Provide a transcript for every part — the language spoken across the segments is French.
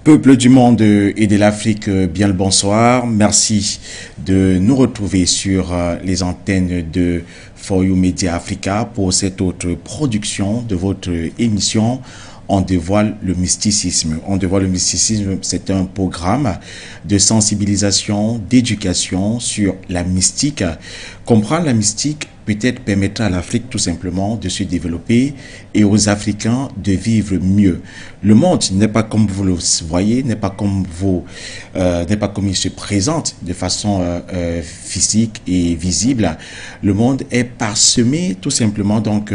Peuple du monde et de l'Afrique, bien le bonsoir. Merci de nous retrouver sur les antennes de For You Media Africa pour cette autre production de votre émission On dévoile le mysticisme. On dévoile le mysticisme, c'est un programme de sensibilisation, d'éducation sur la mystique. Comprendre la mystique peut-être permettra à l'Afrique tout simplement de se développer et aux Africains de vivre mieux. Le monde n'est pas comme vous le voyez, n'est pas comme il se présente de façon physique et visible. Le monde est parsemé tout simplement donc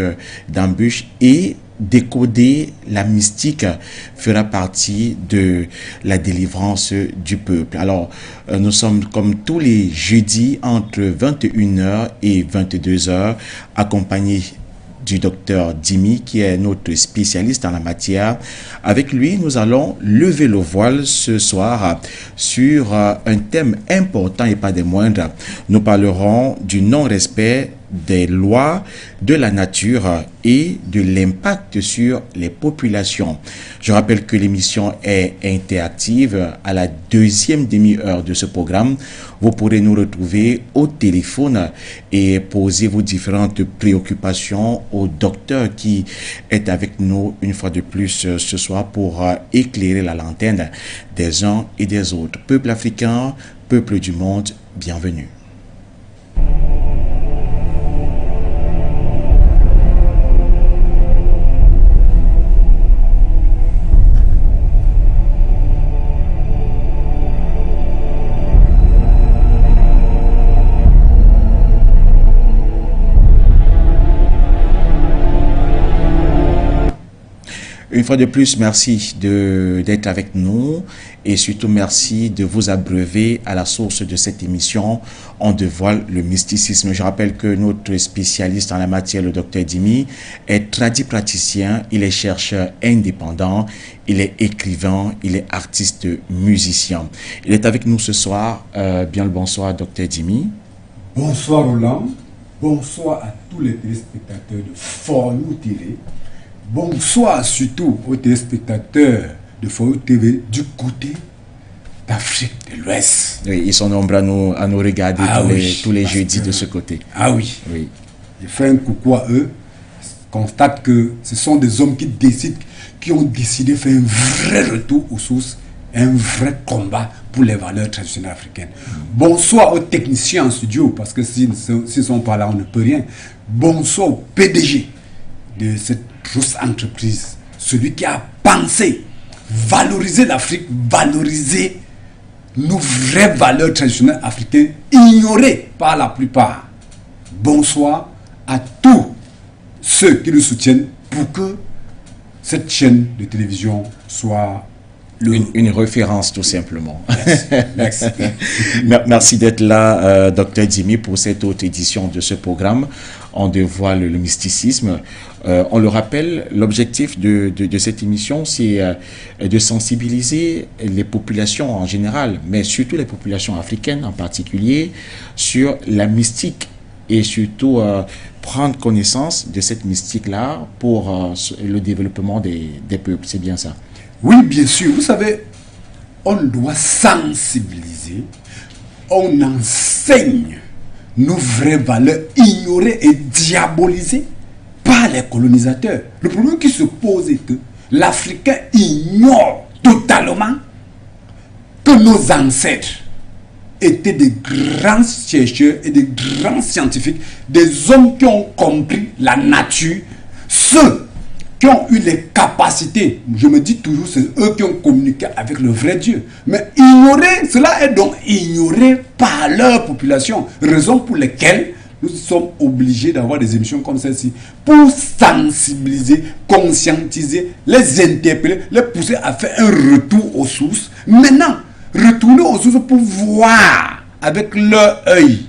d'embûches et décoder la mystique fera partie de la délivrance du peuple. Alors, nous sommes comme tous les jeudis entre 21h et 22h accompagnés du docteur Dimi qui est notre spécialiste en la matière. Avec lui, nous allons lever le voile ce soir sur un thème important et pas des moindres. Nous parlerons du non-respect des lois de la nature et de l'impact sur les populations. Je rappelle que l'émission est interactive. À la deuxième demi-heure de ce programme, vous pourrez nous retrouver au téléphone et poser vos différentes préoccupations au docteur qui est avec nous une fois de plus ce soir pour éclairer la lanterne des uns et des autres. Peuple africain, peuple du monde, bienvenue. Une fois de plus, merci d'être avec nous et surtout merci de vous abreuver à la source de cette émission. On dévoile le mysticisme. Je rappelle que notre spécialiste en la matière, le docteur Dimi, est tradipraticien, il est chercheur indépendant, il est écrivain, il est artiste musicien. Il est avec nous ce soir. Bien le bonsoir, docteur Dimi. Bonsoir Roland, bonsoir à tous les téléspectateurs de For You TV. Bonsoir surtout aux téléspectateurs de For You TV du côté d'Afrique de l'Ouest. Oui, ils sont nombreux à nous regarder tous les jeudis de ce côté. Ah oui. Je fais un coucou à eux. Je constate que ce sont des hommes qui ont décidé de faire un vrai retour aux sources, un vrai combat pour les valeurs traditionnelles africaines. Bonsoir aux techniciens en studio, parce que s'ils ne sont pas là, on ne peut rien. Bonsoir au PDG de cette grosse entreprise, celui qui a pensé valoriser l'Afrique, valoriser nos vraies valeurs traditionnelles africaines, ignorées par la plupart. Bonsoir à tous ceux qui le soutiennent pour que cette chaîne de télévision soit une référence tout simplement. Merci. Merci d'être là, docteur Dimi, pour cette autre édition de ce programme. On dévoile le mysticisme. On le rappelle, l'objectif de cette émission, c'est de sensibiliser les populations en général, mais surtout les populations africaines en particulier, sur la mystique et surtout prendre connaissance de cette mystique-là pour le développement des peuples. C'est bien ça? Oui, bien sûr. Vous savez, on doit sensibiliser, on enseigne nos vraies valeurs ignorées et diabolisées par les colonisateurs. Le problème qui se pose est que l'Africain ignore totalement que nos ancêtres étaient des grands chercheurs et des grands scientifiques, des hommes qui ont compris la nature, ceux qui ont eu les capacités, je me dis toujours, c'est eux qui ont communiqué avec le vrai Dieu. Mais ignorer, cela est donc ignoré par leur population. Raison pour laquelle nous sommes obligés d'avoir des émissions comme celle-ci pour sensibiliser, conscientiser, les interpeller, les pousser à faire un retour aux sources. Maintenant, retourner aux sources pour voir avec leur œil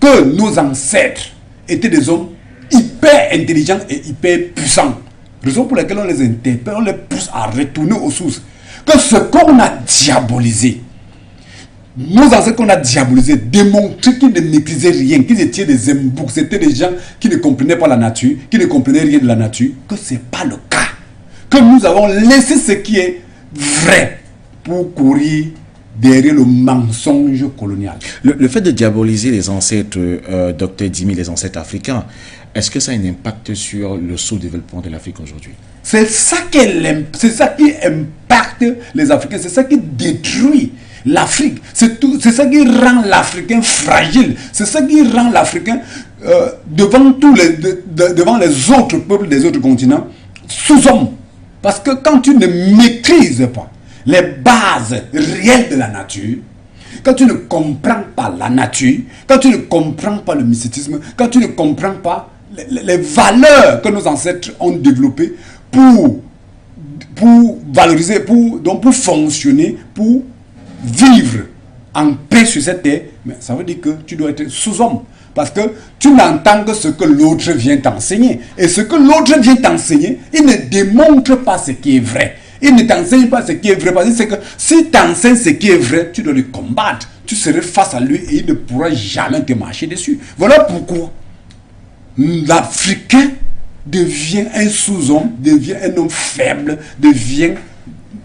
que nos ancêtres étaient des hommes hyper intelligents et hyper puissants. Raison pour laquelle on les interpelle, on les pousse à retourner aux sources. Que ce qu'on a diabolisé, nos ancêtres qu'on a diabolisés, démontré qu'ils ne maîtrisaient rien, qu'ils étaient des emboucs, c'était des gens qui ne comprenaient pas la nature, qui ne comprenaient rien de la nature, que ce n'est pas le cas. Que nous avons laissé ce qui est vrai pour courir derrière le mensonge colonial. Le fait de diaboliser les ancêtres, Dr Dimi, les ancêtres africains, est-ce que ça a un impact sur le sous-développement de l'Afrique aujourd'hui? C'est ça qui impacte les Africains, c'est ça qui détruit l'Afrique. C'est ça qui rend l'Africain fragile. C'est ça qui rend l'Africain devant les autres peuples des autres continents sous-homme. Parce que quand tu ne maîtrises pas les bases réelles de la nature, quand tu ne comprends pas la nature, quand tu ne comprends pas le mysticisme, quand tu ne comprends pas les valeurs que nos ancêtres ont développées pour valoriser, pour fonctionner, pour vivre en paix sur cette terre, mais ça veut dire que tu dois être sous-homme. Parce que tu n'entends que ce que l'autre vient t'enseigner. Et ce que l'autre vient t'enseigner, il ne démontre pas ce qui est vrai. Il ne t'enseigne pas ce qui est vrai. Parce que si tu enseignes ce qui est vrai, tu dois le combattre. Tu serais face à lui et il ne pourra jamais te marcher dessus. Voilà pourquoi l'Africain devient un sous-homme, devient un homme faible, devient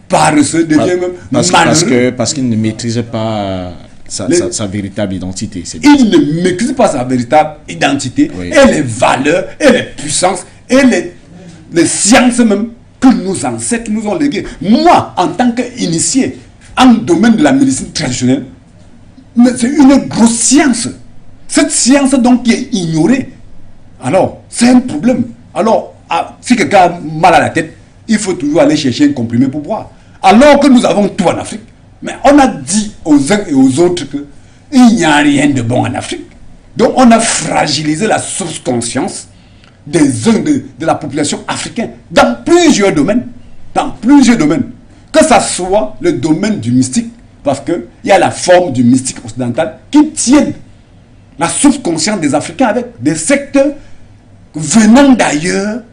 paresseux, devient même malheureux. Parce qu'il ne maîtrise pas sa véritable identité. Il ne maîtrise pas sa véritable identité, oui, et les valeurs, et les puissances, et les sciences même que nos ancêtres nous ont léguées. Moi, en tant qu'initié en domaine de la médecine traditionnelle, c'est une grosse science. Cette science donc qui est ignorée. Alors, c'est un problème. Alors, si quelqu'un a mal à la tête, il faut toujours aller chercher un comprimé pour boire. Alors que nous avons tout en Afrique. Mais on a dit aux uns et aux autres qu'il n'y a rien de bon en Afrique. Donc on a fragilisé la source-conscience des uns de la population africaine dans plusieurs domaines. Dans plusieurs domaines. Que ce soit le domaine du mystique, parce qu'il y a la forme du mystique occidental qui tient la source-conscience des Africains avec des sectes venant d'ailleurs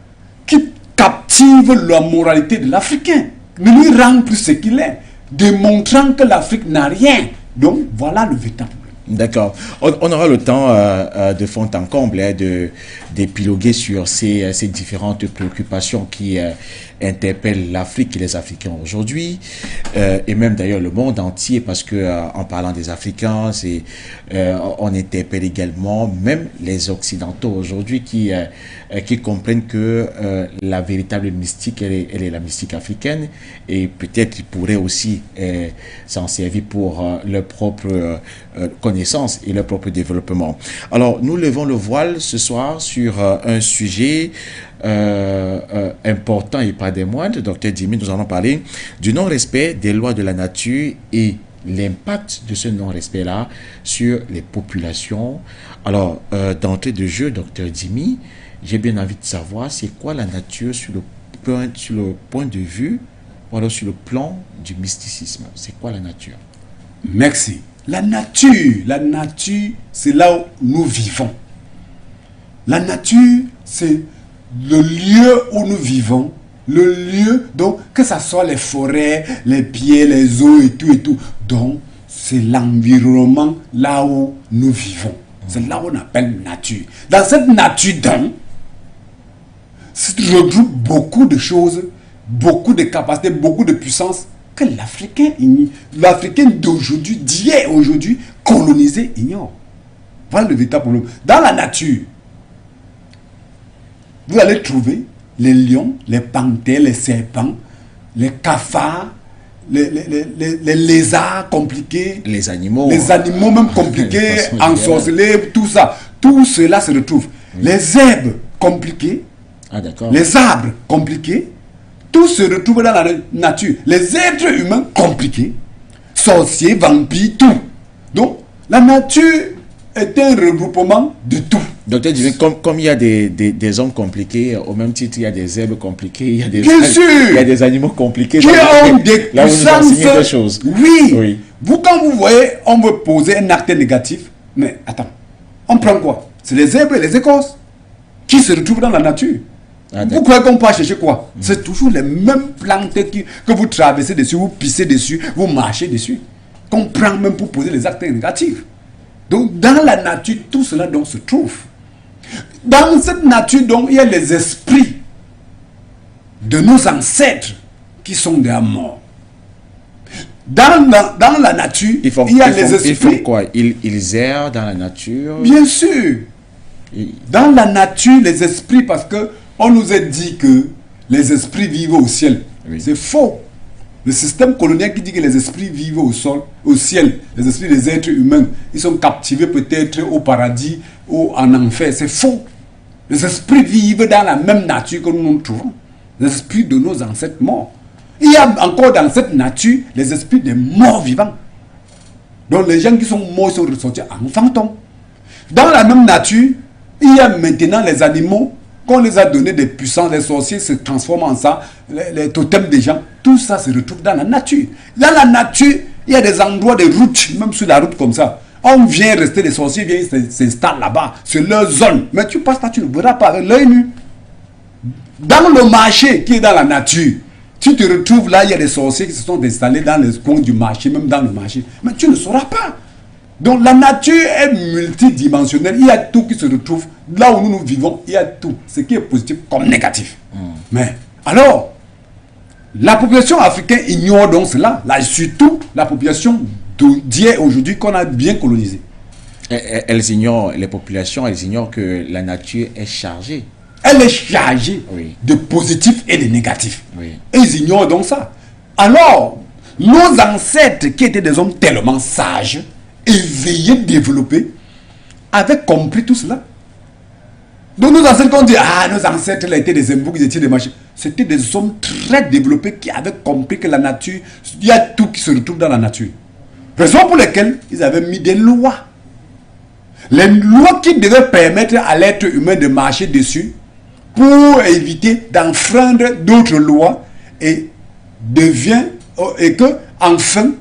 qui captivent la moralité de l'Africain, ne lui rendent plus ce qu'il est, démontrant que l'Afrique n'a rien. Donc voilà le véritable problème. D'accord. On aura le temps de fond en comble d'épiloguer sur ces différentes préoccupations qui interpellent l'Afrique et les Africains aujourd'hui, et même d'ailleurs le monde entier, parce que en parlant des Africains, on interpelle également même les Occidentaux aujourd'hui qui comprennent que la véritable mystique, elle est la mystique africaine, et peut-être ils pourraient aussi s'en servir pour leur propre connaissance et leur propre développement. Alors, nous levons le voile ce soir sur un sujet important et pas des moindres. Docteur Dimi, nous allons parler du non-respect des lois de la nature et l'impact de ce non-respect-là sur les populations. Alors, d'entrée de jeu, Docteur Dimi, j'ai bien envie de savoir c'est quoi la nature sur le point de vue, ou alors sur le plan du mysticisme. C'est quoi la nature? Merci. La nature, c'est là où nous vivons. La nature, c'est le lieu où nous vivons, le lieu, donc, que ce soit les forêts, les pieds, les eaux et tout. Donc, c'est l'environnement là où nous vivons. C'est là où on appelle nature. Dans cette nature, donc, se regroupe beaucoup de choses, beaucoup de capacités, beaucoup de puissance que l'Africain d'aujourd'hui, d'hier aujourd'hui, colonisé, ignore. Voilà le véritable problème. Dans la nature, vous allez trouver les lions, les panthères, les serpents, les cafards, les lézards compliqués, les animaux même compliqués, ensorcelés, tout ça. Tout cela se retrouve. Oui. Les herbes compliquées, les arbres compliqués, tout se retrouve dans la nature. Les êtres humains compliqués, sorciers, vampires, tout. Donc, la nature est un regroupement de tout. Docteur Dimi, comme il y a des hommes compliqués, au même titre, il y a des herbes compliquées, il y a des animaux compliqués. Qui ont des puissances. Des choses. Oui. Vous, quand vous voyez, on veut poser un acte négatif, mais attends, on prend quoi? C'est les herbes et les écorces qui se retrouvent dans la nature. Vous croyez qu'on peut chercher quoi? C'est toujours les mêmes plantes que vous traversez dessus, vous pissez dessus, vous marchez dessus, qu'on prend même pour poser les actes négatifs. Donc, dans la nature, tout cela donc se trouve. Dans cette nature, donc, il y a les esprits de nos ancêtres qui sont déjà morts. Dans la nature, il y a les esprits. Ils font quoi? Ils errent dans la nature? Bien sûr. Dans la nature, les esprits, parce que on nous a dit que les esprits vivent au ciel. Oui. C'est faux. Le système colonial qui dit que les esprits vivent au ciel, les esprits des êtres humains, ils sont captivés peut-être au paradis ou en enfer. C'est faux. Les esprits vivent dans la même nature que nous nous trouvons. Les esprits de nos ancêtres morts. Il y a encore dans cette nature les esprits des morts vivants. Donc les gens qui sont morts sont ressortis en fantôme. Dans la même nature, il y a maintenant les animaux qu'on les a donné des puissances, les sorciers se transforment en ça, les totems des gens. Tout ça se retrouve dans la nature. Dans la nature, il y a des endroits, des routes, même sur la route comme ça. On vient rester, les sorciers viennent s'installent là-bas, c'est leur zone. Mais tu passes là, tu ne verras pas avec l'œil nu. Dans le marché qui est dans la nature, tu te retrouves là, il y a des sorciers qui se sont installés dans les coins du marché, même dans le marché. Mais tu ne sauras pas. Donc la nature est multidimensionnelle. Il y a tout qui se retrouve. Là où nous vivons, il y a tout. Ce qui est positif comme négatif. Mais alors, la population africaine ignore donc cela. Là, surtout la population d'hier aujourd'hui qu'on a bien colonisée. Elles ignorent, les populations, elles ignorent que la nature est chargée. Elle est chargée de positif et de négatif. Oui. Et ils ignorent donc ça. Alors, nos ancêtres qui étaient des hommes tellement sages, éveillés, développés, avaient compris tout cela. Donc nos ancêtres, quand on dit, nos ancêtres là, étaient des embouts, ils étaient des machins, c'était des hommes très développés qui avaient compris que la nature, il y a tout qui se retrouve dans la nature. Raison pour laquelle ils avaient mis des lois. Les lois qui devaient permettre à l'être humain de marcher dessus pour éviter d'enfreindre d'autres lois et que enfin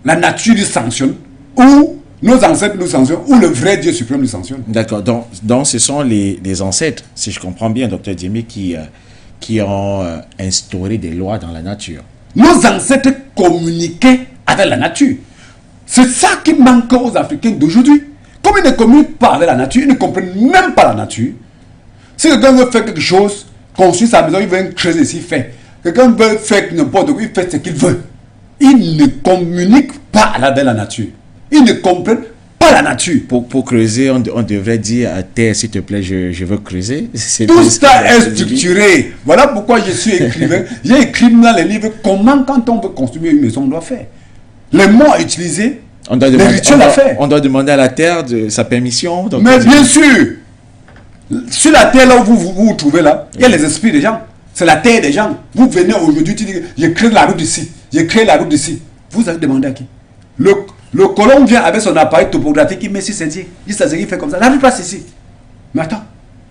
la nature lui sanctionne ou nos ancêtres nous sanctionnent ou le vrai Dieu suprême nous sanctionne. D'accord, donc ce sont les ancêtres, si je comprends bien, Dr Djemé, qui ont instauré des lois dans la nature. Nos ancêtres communiquaient avec la nature. C'est ça qui manque aux Africains d'aujourd'hui. Comme ils ne communiquent pas avec la nature, ils ne comprennent même pas la nature. Si quelqu'un veut faire quelque chose, construire sa maison, il veut creuser ici, il fait. Quelqu'un veut faire n'importe quoi, il fait ce qu'il veut. Ils ne communiquent pas avec la nature. Ils ne comprennent pas la nature. Pour creuser, on devrait dire à terre, s'il te plaît, je veux creuser. Tout ça est structuré. Voilà pourquoi je suis écrivain. J'ai écrit dans les livres comment, quand on veut construire une maison, on doit faire. Les mots utilisés, les rituels à faire. On doit demander à la terre sa permission. Mais bien sûr, sur la terre là où vous trouvez là, il y a les esprits des gens. C'est la terre des gens. Vous venez aujourd'hui, tu dis, j'ai créé la route d'ici. J'ai créé la route d'ici. Vous avez demandé à qui? Le colon vient avec son appareil topographique, il met sur ses yeux. Il dit, il fait comme ça. La route passe ici. Mais attends,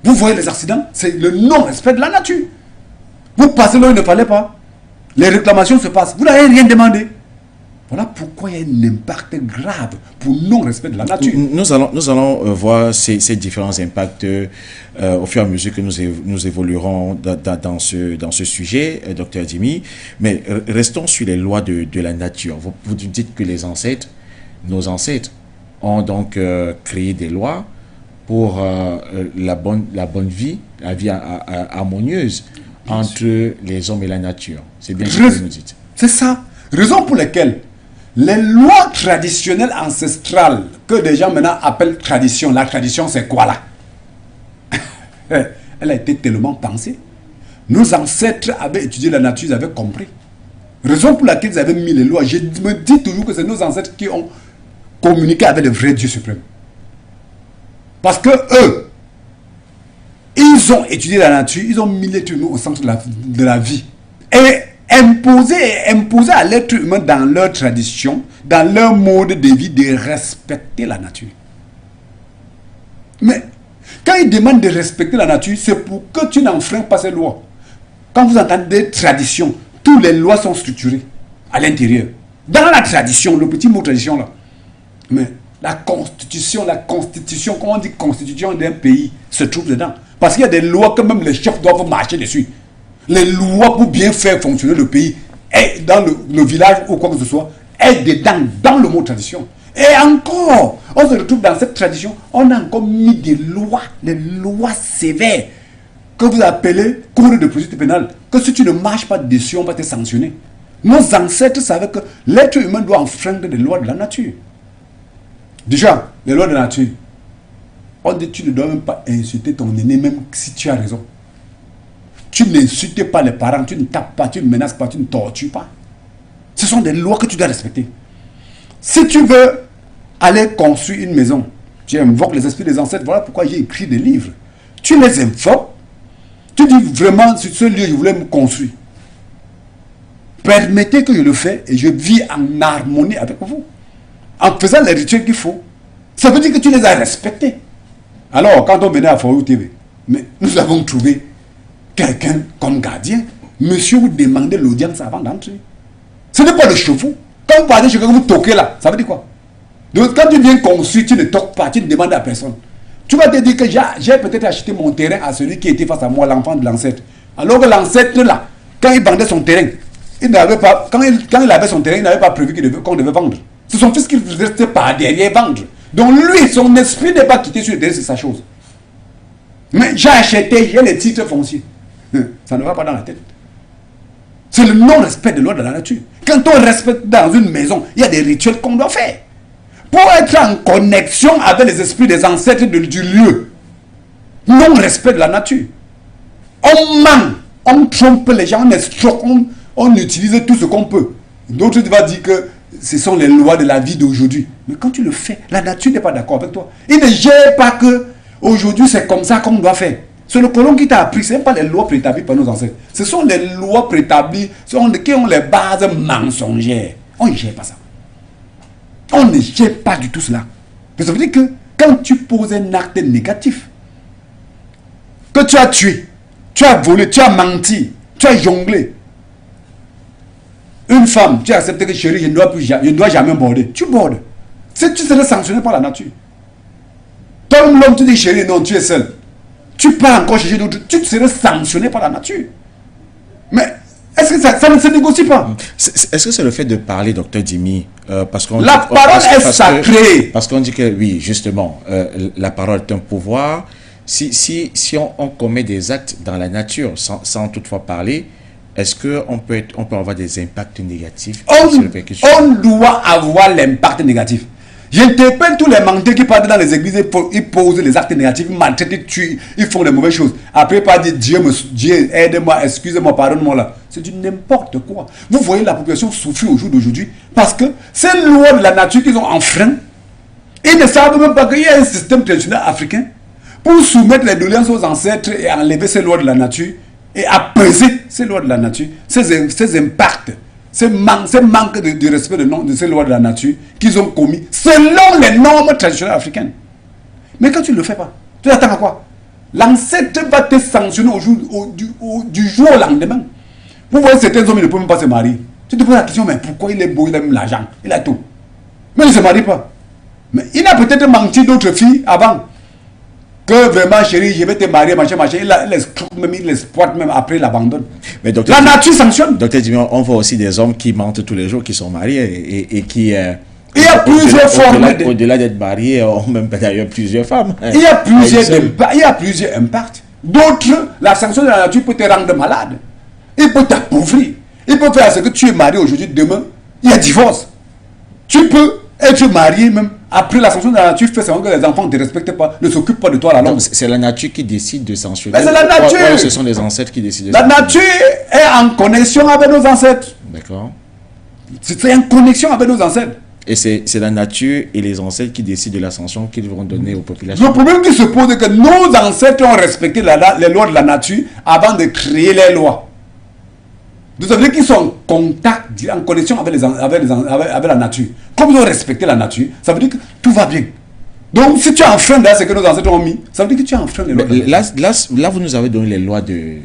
vous voyez les accidents? C'est le non-respect de la nature. Vous passez là où il ne fallait pas. Les réclamations se passent. Vous n'avez rien demandé. Voilà pourquoi il y a un impact grave pour non-respect de la nature. Nous allons voir ces différents impacts au fur et à mesure que nous évoluerons dans ce sujet, Dr Djemé. Mais restons sur les lois de la nature. Vous dites que nos ancêtres ont donc créé des lois pour la bonne vie, la vie harmonieuse entre les hommes et la nature. C'est bien ce que vous nous dites. C'est ça. Raison pour laquelle les lois traditionnelles ancestrales que des gens maintenant appellent tradition, la tradition c'est quoi là? Elle a été tellement pensée. Nos ancêtres avaient étudié la nature, ils avaient compris. Raison pour laquelle ils avaient mis les lois. Je me dis toujours que c'est nos ancêtres qui ont communiqué avec le vrai Dieu suprême. Parce que eux, ils ont étudié la nature, ils ont mis l'être humain au centre de la vie. Et imposer à l'être humain dans leur tradition, dans leur mode de vie, de respecter la nature. Mais quand ils demandent de respecter la nature, c'est pour que tu n'enfreins pas ces lois. Quand vous entendez tradition, toutes les lois sont structurées à l'intérieur. Dans la tradition, le petit mot tradition là, mais la constitution, comment on dit constitution d'un pays, se trouve dedans. Parce qu'il y a des lois que même les chefs doivent marcher dessus. Les lois pour bien faire fonctionner le pays, et dans le village ou quoi que ce soit, est dedans, dans le mot tradition. Et encore, on se retrouve dans cette tradition, on a encore mis des lois sévères, que vous appelez cours de procédure pénale, que si tu ne marches pas dessus, on va te sanctionner. Nos ancêtres savaient que l'être humain doit enfreindre les lois de la nature. Déjà, les lois de la nature, on dit que tu ne dois même pas insulter ton aîné, même si tu as raison. Tu n'insultes pas les parents, tu ne tapes pas, tu ne menaces pas, tu ne tortures pas. Ce sont des lois que tu dois respecter. Si tu veux aller construire une maison, tu invoques les esprits des ancêtres, voilà pourquoi j'ai écrit des livres. Tu les invoques, tu dis vraiment sur ce lieu, je voulais me construire. Permettez que je le fasse et je vis en harmonie avec vous. En faisant les rituels qu'il faut. Ça veut dire que tu les as respectés. Alors, quand on venait à For You TV, mais nous avons trouvé quelqu'un comme gardien. Monsieur vous demandez l'audience avant d'entrer. Ce n'est pas le chevaux. Quand vous partez chez quelqu'un, vous toquez là. Ça veut dire quoi? Donc, quand tu viens construire, tu ne toques pas, tu ne demandes à personne. Tu vas te dire que j'ai peut-être acheté mon terrain à celui qui était face à moi, l'enfant de l'ancêtre. Alors que l'ancêtre là, quand il vendait son terrain, il n'avait pas, quand il avait son terrain, il n'avait pas prévu qu'on devait vendre. C'est son fils qui restait par derrière vendre. Donc lui, son esprit n'est pas quitté sur le terrain, c'est sa chose. Mais j'ai acheté, j'ai les titres fonciers. Ça ne va pas dans la tête. C'est le non-respect de l'ordre de la nature. Quand on respecte dans une maison, il y a des rituels qu'on doit faire. Pour être en connexion avec les esprits des ancêtres du lieu. Non-respect de la nature. On ment, on trompe les gens, on escroque, on utilise tout ce qu'on peut. D'autres vont dire que ce sont les lois de la vie d'aujourd'hui. Mais quand tu le fais, la nature n'est pas d'accord avec toi. Il ne gère pas que aujourd'hui c'est comme ça qu'on doit faire. C'est le colon qui t'a appris, ce n'est pas les lois préétablies par nos ancêtres. Ce sont les lois préétablies qui ont les bases mensongères. On ne gère pas ça. On ne gère pas du tout cela. Ça veut dire que quand tu poses un acte négatif, que tu as tué, tu as volé, tu as menti, tu as jonglé, une femme, tu as accepté que chérie, je ne dois jamais border. Tu bordes. Si tu serais sanctionné par la nature. Toi, l'homme, tu dis chérie, non, tu es seul. Tu pars encore chercher d'autres, tu serais sanctionné par la nature. Mais est-ce que ça ne se négocie pas? Est-ce que c'est le fait de parler, docteur Dimi, parce qu'on la parole est sacrée. Parce qu'on dit que, oui, justement, la parole est un pouvoir. Si on commet des actes dans la nature sans toutefois parler, est-ce qu'on peut avoir des impacts négatifs? On doit avoir l'impact négatif. J'interpelle tous les menteurs qui partent dans les églises, ils posent les actes négatifs, ils maltraitent, ils tuent, ils font des mauvaises choses. Après, ils parlent de Dieu, aide-moi, excusez-moi, pardonne-moi là. C'est du n'importe quoi. Vous voyez la population souffrir au jour d'aujourd'hui parce que ces lois de la nature qu'ils ont enfreint, ils ne savent même pas qu'il y a un système traditionnel africain pour soumettre les doléances aux ancêtres et enlever ces lois de la nature et apaiser ces lois de la nature, ces impacts. Ce manque de respect de ces lois de la nature qu'ils ont commis selon les normes traditionnelles africaines. Mais quand tu ne le fais pas, tu attends à quoi? L'ancêtre va te sanctionner du jour au lendemain. Vous voyez, certains hommes, ils ne peuvent même pas se marier. Tu te poses la question, mais pourquoi il est beau, il a même l'argent, il a tout. Mais il ne se marie pas. Mais il a peut-être menti d'autres filles avant. Que vraiment, chérie, je vais te marier, machin. Il l'exploite même après, il l'abandonne. La nature sanctionne. Docteur Dimi, on voit aussi des hommes qui mentent tous les jours, qui sont mariés et qui... il y a plusieurs formes. Au-delà d'être mariés, ont même d'ailleurs plusieurs femmes. Il y a plusieurs impacts. D'autres, la sanction de la nature peut te rendre malade. Il peut t'appauvrir. Il peut faire ce que tu es marié aujourd'hui, demain, il y a divorce. Tu peux être marié même. Après la sanction de la nature, fait seulement que les enfants ne te respectent pas, ne s'occupent pas de toi la langue. C'est la nature qui décide de sanctionner. Mais c'est la nature. Ou ce sont les ancêtres qui décident de sanctionner. La nature est en connexion avec nos ancêtres. D'accord. C'est en connexion avec nos ancêtres. Et c'est la nature et les ancêtres qui décident de la sanction qu'ils vont donner aux populations. Le problème qui se pose est que nos ancêtres ont respecté les lois de la nature avant de créer les lois. Donc ça veut dire qu'ils sont en contact, en connexion avec la nature. Comme ils ont respecté la nature, ça veut dire que tout va bien. Donc si tu enfreins ce que nos ancêtres ont mis, ça veut dire que tu enfreins les lois. Là, vous nous avez donné les lois de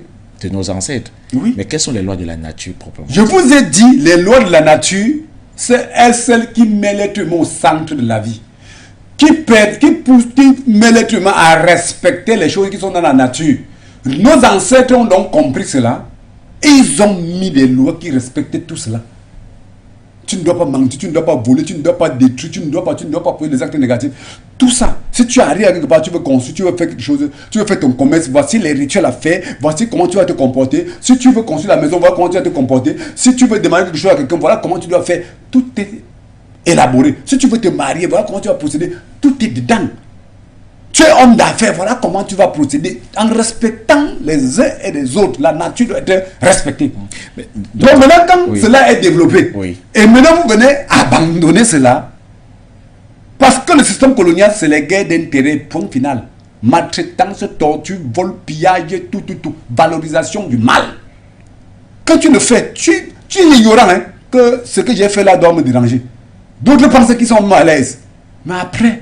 nos ancêtres. Oui. Mais quelles sont les lois de la nature proprement? Je vous ai dit, les lois de la nature, c'est celle qui met l'être humain au centre de la vie. Qui met l'être humain à respecter les choses qui sont dans la nature. Nos ancêtres ont donc compris cela. Et ils ont mis des lois qui respectaient tout cela. Tu ne dois pas mentir, tu ne dois pas voler, tu ne dois pas détruire, tu ne dois pas poser des actes négatifs. Tout ça, Si tu arrives à quelque part, tu veux construire, tu veux faire quelque chose, tu veux faire ton commerce, voici les rituels à faire, voici comment tu vas te comporter. Si tu veux construire la maison, voilà comment tu vas te comporter. Si tu veux demander quelque chose à quelqu'un, voilà comment tu dois faire. Tout est élaboré. Si tu veux te marier, voilà comment tu vas procéder. Tout est dedans. Tu es homme d'affaires, voilà comment tu vas procéder en respectant les uns et les autres. La nature doit être respectée. Donc maintenant, quand cela est développé, et maintenant vous venez abandonner cela, parce que le système colonial, c'est les guerres d'intérêt, point final. Maltraitance, torture, vol, pillage, tout. Valorisation du mal. Quand tu le fais, tu es ignorant que ce que j'ai fait là doit me déranger. D'autres pensent qu'ils sont mal à l'aise. Mais après,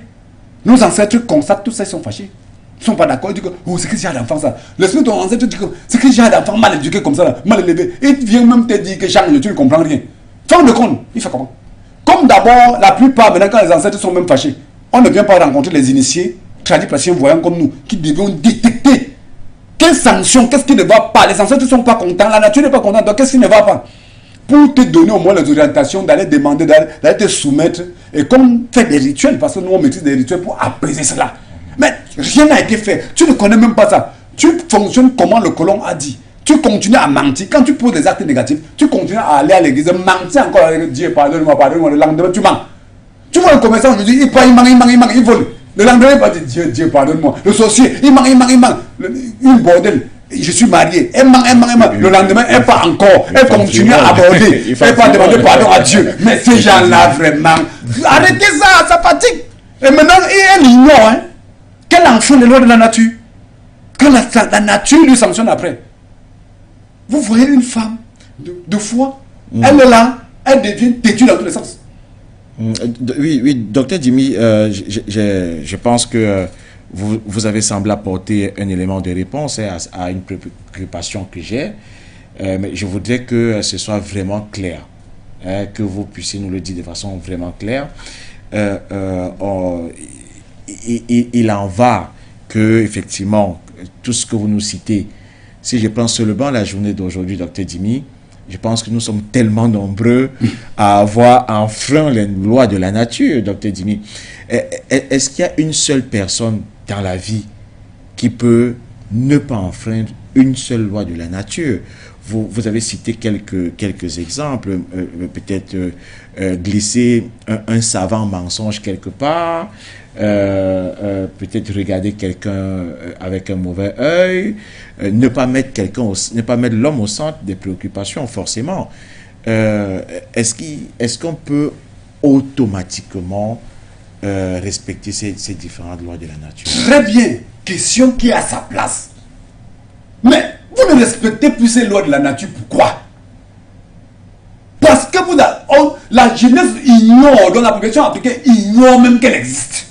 nos ancêtres constatent tout ça, ils sont fâchés. Ils ne sont pas d'accord. Ils disent que oh, c'est que j'ai d'enfants ça. L'esprit de ton ancêtre dit que c'est que j'ai d'enfants mal éduqués comme ça, là, mal élevés. Et il vient même te dire que change, tu ne comprends rien. Fin de compte, il fait comment? Comme d'abord, la plupart, maintenant quand les ancêtres sont même fâchés, on ne vient pas rencontrer les initiés, tradipraticiens voyants comme nous, qui devront détecter quelles sanctions, qu'est-ce qui ne va pas. Les ancêtres ne sont pas contents, la nature n'est pas contente, donc qu'est-ce qui ne va pas? Pour te donner au moins les orientations, d'aller demander, d'aller te soumettre, et comme faire des rituels, parce que nous on maîtrise des rituels pour apaiser cela. Mais rien n'a été fait, tu ne connais même pas ça. Tu fonctionnes comment le colon a dit. Tu continues à mentir. Quand tu poses des actes négatifs, tu continues à aller à l'église, mentir encore avec Dieu, pardonne-moi, le lendemain tu mens. Tu vois le commerçant, il dit, il ment, il vole. Le lendemain, il va dire, Dieu, pardonne-moi. Le sorcier, il ment. Une bordel. Je suis marié, elle ment. Le lendemain, elle part encore, elle continue à aborder, elle va demander pardon à Dieu. Mais ces gens-là, vraiment, arrêtez ça, ça fatigue. Et maintenant, elle ignore qu'elle enfreint les lois de la nature. Quand la nature lui sanctionne après. Vous voyez une femme de foi, elle est là, elle devient têtue dans tous les sens. Oui, docteur Jimmy, je pense que vous avez semblé apporter un élément de réponse à une préoccupation que j'ai, mais je voudrais que ce soit vraiment clair, que vous puissiez nous le dire de façon vraiment claire. Il en va que, effectivement, tout ce que vous nous citez, si je prends seulement la journée d'aujourd'hui, docteur Jimmy, je pense que nous sommes tellement nombreux à avoir enfreint les lois de la nature, docteur Jimmy. Est-ce qu'il y a une seule personne dans la vie qui peut ne pas enfreindre une seule loi de la nature? Vous avez cité quelques exemples, peut-être glisser un savant mensonge quelque part, peut-être regarder quelqu'un avec un mauvais œil, ne pas mettre l'homme au centre des préoccupations forcément. Est-ce qu'on peut automatiquement respecter ces différentes lois de la nature? Très bien, question qui est à sa place. Mais vous ne respectez plus ces lois de la nature, pourquoi? Parce que la jeunesse ignore, dans la population africaine ignore même qu'elle existe.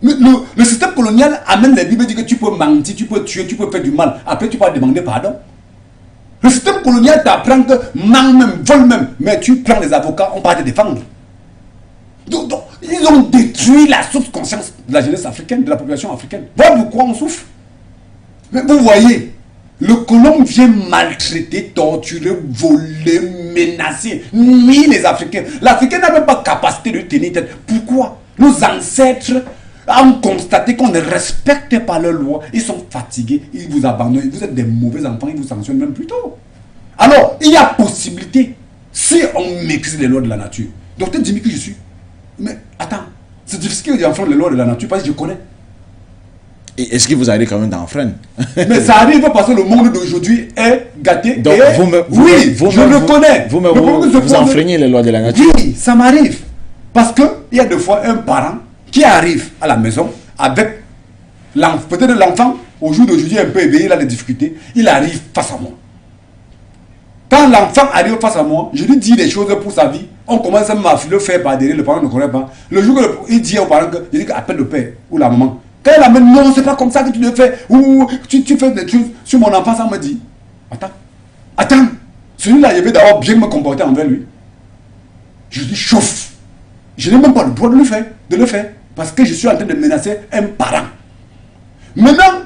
Le système colonial amène les Bibles, dit que tu peux mentir, tu peux tuer, tu peux faire du mal. Après, tu vas demander pardon. Le système colonial t'apprend que ment même, vole même, mais tu prends les avocats, on va te défendre. Donc, ils ont détruit la source de conscience de la jeunesse africaine, de la population africaine. Voilà pourquoi on souffre. Mais vous voyez, le colon vient maltraiter, torturer, voler, menacer, nuire les Africains. L'Africain n'a même pas capacité de tenir tête. Pourquoi? Nos ancêtres ont constaté qu'on ne respectait pas leurs lois. Ils sont fatigués, ils vous abandonnent. Vous êtes des mauvais enfants, ils vous sanctionnent même plus tôt. Alors, il y a possibilité, si on maîtrise les lois de la nature. Docteur Jimmy que je suis. Mais attends, c'est difficile d'enfreindre les lois de la nature parce que je connais. Est-ce que vous arrivez quand même d'enfreindre? Mais ça arrive parce que le monde d'aujourd'hui est gâté. Donc, oui, je le connais. Vous enfreignez les lois de la nature? Oui, ça m'arrive. Parce qu'il y a des fois un parent qui arrive à la maison avec peut-être l'enfant, au jour d'aujourd'hui un peu éveillé, il a des difficultés, il arrive face à moi. Quand l'enfant arrive face à moi, je lui dis des choses pour sa vie. On commence à le faire par derrière, le parent ne connaît pas. Le jour où il dit au parent que je dis appelle le père ou la maman. Quand elle amène, non, c'est pas comme ça que tu le fais. Ou tu fais des choses sur mon enfant, ça me dit. Attends. Celui-là, je vais d'abord bien me comporter envers lui. Je dis chauffe. Je n'ai même pas le droit de le faire. Parce que je suis en train de menacer un parent. Maintenant,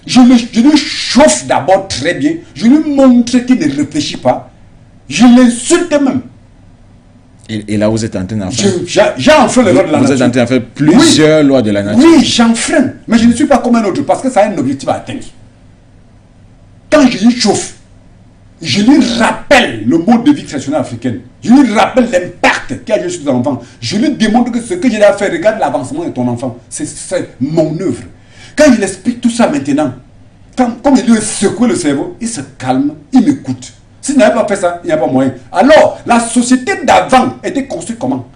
je le chauffe d'abord très bien. Je lui montre qu'il ne réfléchit pas. Je l'insulte même. Et là, vous êtes en train d'enfreindre. J'enfreins les lois de la nature. Vous êtes en train de faire plusieurs lois de la nature. Oui, j'enfreins. Mais je ne suis pas comme un autre parce que ça a un objectif à atteindre. Quand je lui chauffe, je lui rappelle le mode de vie traditionnel africain. Je lui rappelle l'impact qu'il y a sur ton enfant. Je lui démontre que ce que j'ai à faire, regarde l'avancement de ton enfant. C'est mon œuvre. Quand il explique tout ça maintenant, comme il lui secoue le cerveau, il se calme, il m'écoute. S'il n'avait pas fait ça, il n'y a pas moyen. Alors, la société d'avant était construite comment?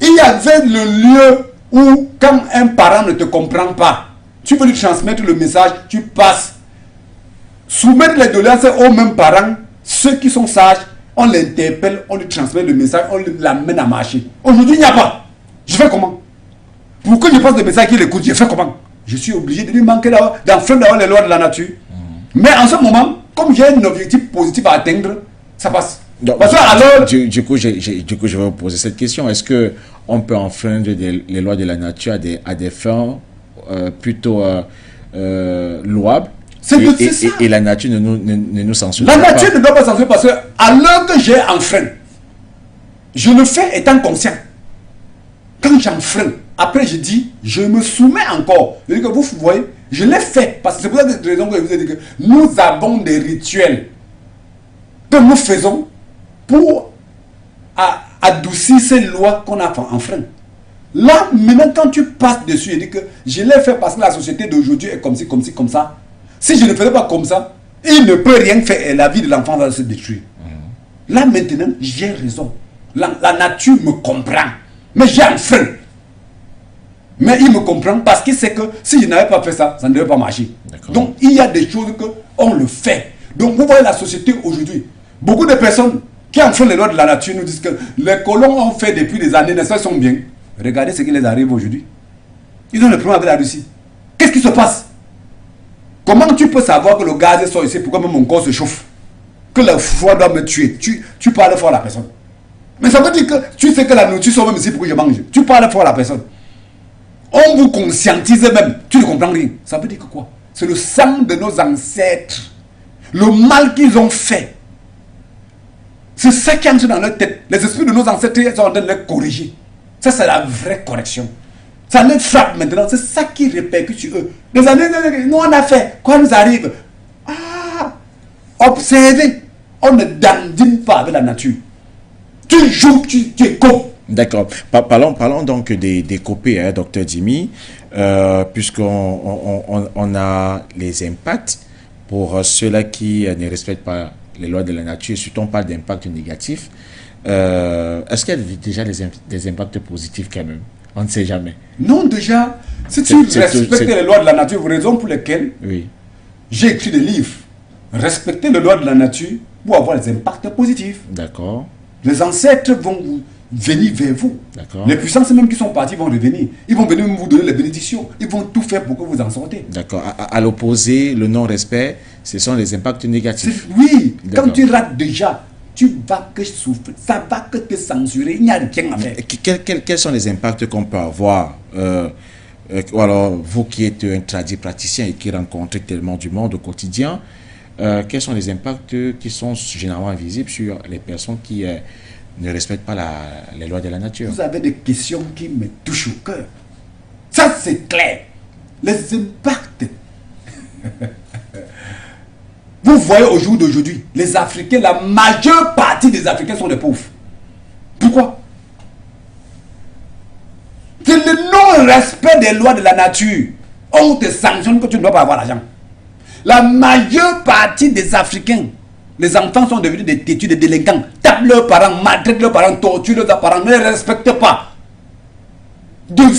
Il y avait le lieu où, quand un parent ne te comprend pas, tu veux lui transmettre le message, tu passes. Soumettre les doléances aux mêmes parents, ceux qui sont sages, on l'interpelle, on lui transmet le message, on l'amène à marcher. Aujourd'hui, il n'y a pas. Je fais comment? Pour que je passe le message qu'il écoute, je fais comment? Je suis obligé de lui manquer d'enfreindre les lois de la nature. Mais en ce moment, comme j'ai un objectif positif à atteindre, ça passe. Donc, parce que alors, du coup, je vais vous poser cette question. Est-ce qu'on peut enfreindre les lois de la nature à des fins plutôt louables? Et la nature ne nous censure pas. La nature ne doit pas censurer parce que alors que j'ai enfreint, je le fais étant conscient. Quand j'enfreins, après je dis, je me soumets encore. Je dis que vous voyez, je l'ai fait. Parce que c'est pour cette raison que je vous ai dit que nous avons des rituels que nous faisons pour adoucir ces lois qu'on a enfreintes. Là, maintenant, quand tu passes dessus, je dis que je l'ai fait parce que la société d'aujourd'hui est comme ci, comme ci, comme ça. Si je ne faisais pas comme ça, il ne peut rien faire et la vie de l'enfant va se détruire. Là, maintenant, j'ai raison. La nature me comprend. Mais j'ai enfreint. Mais il me comprend parce qu'il sait que si je n'avais pas fait ça, ça ne devait pas marcher. Donc, il y a des choses qu'on le fait. Donc, vous voyez la société aujourd'hui. Beaucoup de personnes qui enfreignent les lois de la nature nous disent que les colons ont fait depuis des années, n'est-ce pas, sont bien. Regardez ce qui les arrive aujourd'hui. Ils ont le problème avec la Russie. Qu'est-ce qui se passe? Comment tu peux savoir que le gaz sort ici, pourquoi même mon corps se chauffe? Que le froid doit me tuer. Tu parles fort à la personne. Mais ça veut dire que tu sais que la nourriture sort même ici pour que je mange. Tu parles fort à la personne. On vous conscientise même. Tu ne comprends rien. Ça veut dire que quoi? C'est le sang de nos ancêtres. Le mal qu'ils ont fait. C'est ça qui entre dans leur tête. Les esprits de nos ancêtres sont en train de les corriger. Ça, c'est la vraie correction. Ça les frappe maintenant. C'est ça qui répercute sur eux. Les années, nous on a fait. Quoi nous arrive? Observez. On ne dandine pas avec la nature. Tu joues, tu écoutes. D'accord. Parlons donc des copés, hein, Dr Dimi, puisqu'on a les impacts pour ceux-là qui ne respectent pas les lois de la nature, surtout on parle d'impact négatif. Est-ce qu'il y a déjà des impacts positifs quand même? On ne sait jamais. Non, déjà, si tu respectes les lois de la nature, raison pour lesquelles j'ai écrit des livres. Respecter les lois de la nature pour avoir des impacts positifs. D'accord. Les ancêtres vont venir vers vous. Les puissances même qui sont partis vont revenir. Ils vont venir vous donner les bénédictions. Ils vont tout faire pour que vous en sortez. D'accord. À l'opposé, le non-respect, ce sont les impacts négatifs. Oui. Quand tu rates déjà, tu vas que souffrir. Ça va que te censurer. Il n'y a rien à faire. Quels sont les impacts qu'on peut avoir alors, vous qui êtes un praticien et qui rencontrez tellement du monde au quotidien, quels sont les impacts qui sont généralement invisibles sur les personnes qui ne respectent pas les lois de la nature? Vous avez des questions qui me touchent au cœur. Ça, c'est clair. Les impacts. Vous voyez au jour d'aujourd'hui, les Africains, la majeure partie des Africains sont des pauvres. Pourquoi? C'est le non-respect des lois de la nature. On te sanctionne que tu ne dois pas avoir l'argent. La majeure partie des Africains, les enfants sont devenus des têtus, des délinquants, tapent leurs parents, maltraitent leurs parents, torturent leurs parents, ne les respectent pas. Donc,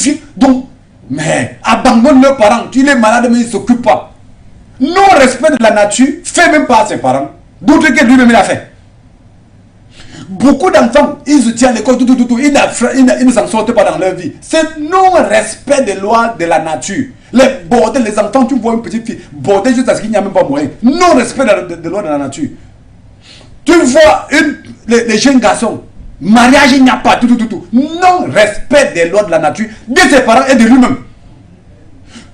mais abandonnent leurs parents, tu es malade mais ils ne s'occupent pas. Non-respect de la nature, fait même pas à ses parents, d'autres que lui-même il a fait. Beaucoup d'enfants, ils se tiennent à l'école, ils ne s'en sortent pas dans leur vie. C'est non-respect des lois de la nature. Les bordels, les enfants, tu vois une petite fille, bordel juste parce qu'il n'y a même pas moyen. Non-respect des lois de la nature. Tu vois les jeunes garçons, mariage, il n'y a pas, non-respect des lois de la nature, de ses parents et de lui-même.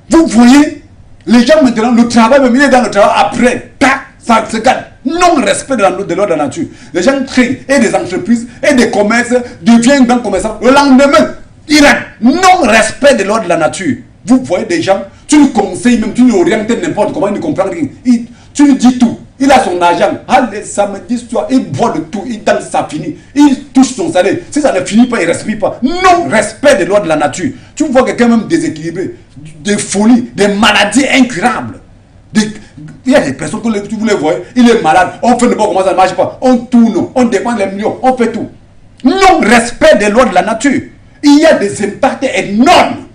Vous voyez, les gens maintenant, le travail, même il est dans le travail, après, tac, ça se gagne. Non-respect de l'ordre de la nature. Les gens créent et des entreprises et des commerces, deviennent grands commerçants. Le lendemain, ils ratent. Non-respect de l'ordre de la nature. Vous voyez des gens, tu le conseilles même, tu l'orientes n'importe comment, il ne comprend rien. Tu lui dis tout. Il a son argent. Allez, samedi soir, il boit de tout, il danse, ça finit. Il touche son salaire. Si ça ne finit pas, il ne respire pas. Non, respect des lois de la nature. Tu vois quelqu'un même déséquilibré, des folies, des maladies incurables. Il y a des personnes que vous les voyez, il est malade, on fait ne pas comment ça ne marche pas. On tourne, on dépense les millions, on fait tout. Non, respect des lois de la nature. Il y a des impacts énormes.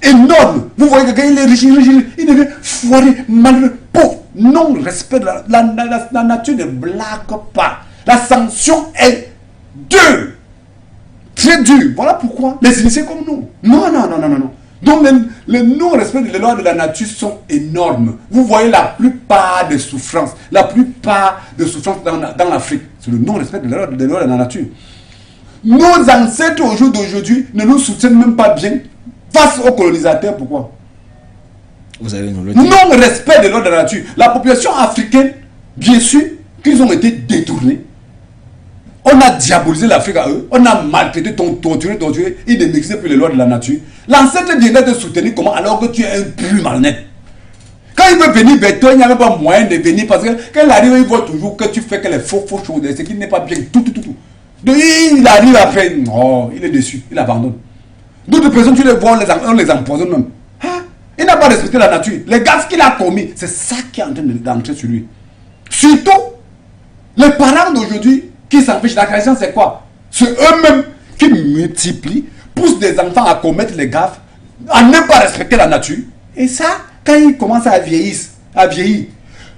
Énormes. Vous voyez quelqu'un, il est riche, il devient foiré, malheureux, pauvre. Non, respect de la nature ne blague pas. La sanction est dure. Très dure. Voilà pourquoi les initiés comme nous. Non. Donc les non-respect des lois de la nature sont énormes. Vous voyez la plupart des souffrances. La plupart des souffrances dans l'Afrique. C'est le non-respect des lois de la nature. Nos ancêtres au jour d'aujourd'hui ne nous soutiennent même pas bien face aux colonisateurs. Pourquoi? Vous allez nous le dire. Non-respect des lois de la nature. La population africaine, bien sûr, qu'ils ont été détournés. On a diabolisé l'Afrique à eux. On a maltraité, torturé. Ils ne maîtrisaient plus les lois de la nature. L'ancêtre viendrait te soutenir comment alors que tu es un plus malhonnête. Quand il veut venir vers toi, il n'y a même pas moyen de venir parce que quand il arrive, il voit toujours que tu fais que les faux choses, ce qui n'est pas bien, tout. Donc il arrive après, oh, il est déçu, il abandonne. D'autres personnes, tu les vois, on les empoisonne même. Hein? Il n'a pas respecté la nature. Les gaz qu'il a commis, c'est ça qui est en train d'entrer sur lui. Surtout, les parents d'aujourd'hui qui s'en fichent. La création, c'est quoi? C'est eux-mêmes qui multiplient, poussent des enfants à commettre les gaffes, à ne pas respecter la nature. Et ça, quand ils commencent à vieillir,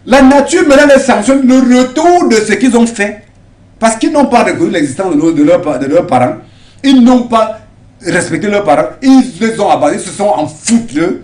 la nature maintenant les sanctionne le retour de ce qu'ils ont fait. Parce qu'ils n'ont pas reconnu l'existence de leurs parents. Ils n'ont pas respecté leurs parents. Ils les ont abandonnés, ils se sont en foutent d'eux.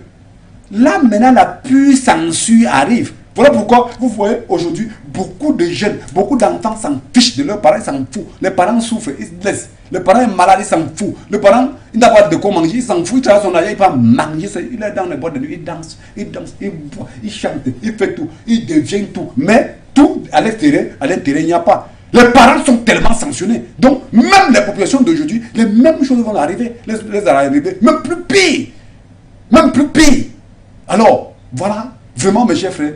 Là, maintenant, la pure censure arrive. Voilà pourquoi, vous voyez, aujourd'hui, beaucoup de jeunes, beaucoup d'enfants s'en fichent de leurs parents, ils s'en foutent. Les parents souffrent, ils se blessent. Le parent est malade, il s'en fout. Le parent, il n'a pas de quoi manger, il s'en fout, il travaille son argent, il va manger. Il est dans les boîtes de nuit, il danse, il boit, il chante, il fait tout, il devient tout. Mais tout, à l'intérieur, il n'y a pas. Les parents sont tellement sanctionnés. Donc, même les populations d'aujourd'hui, les mêmes choses vont arriver. Les arriver, même plus pire. Même plus pire. Alors, voilà, vraiment, mes chers frères,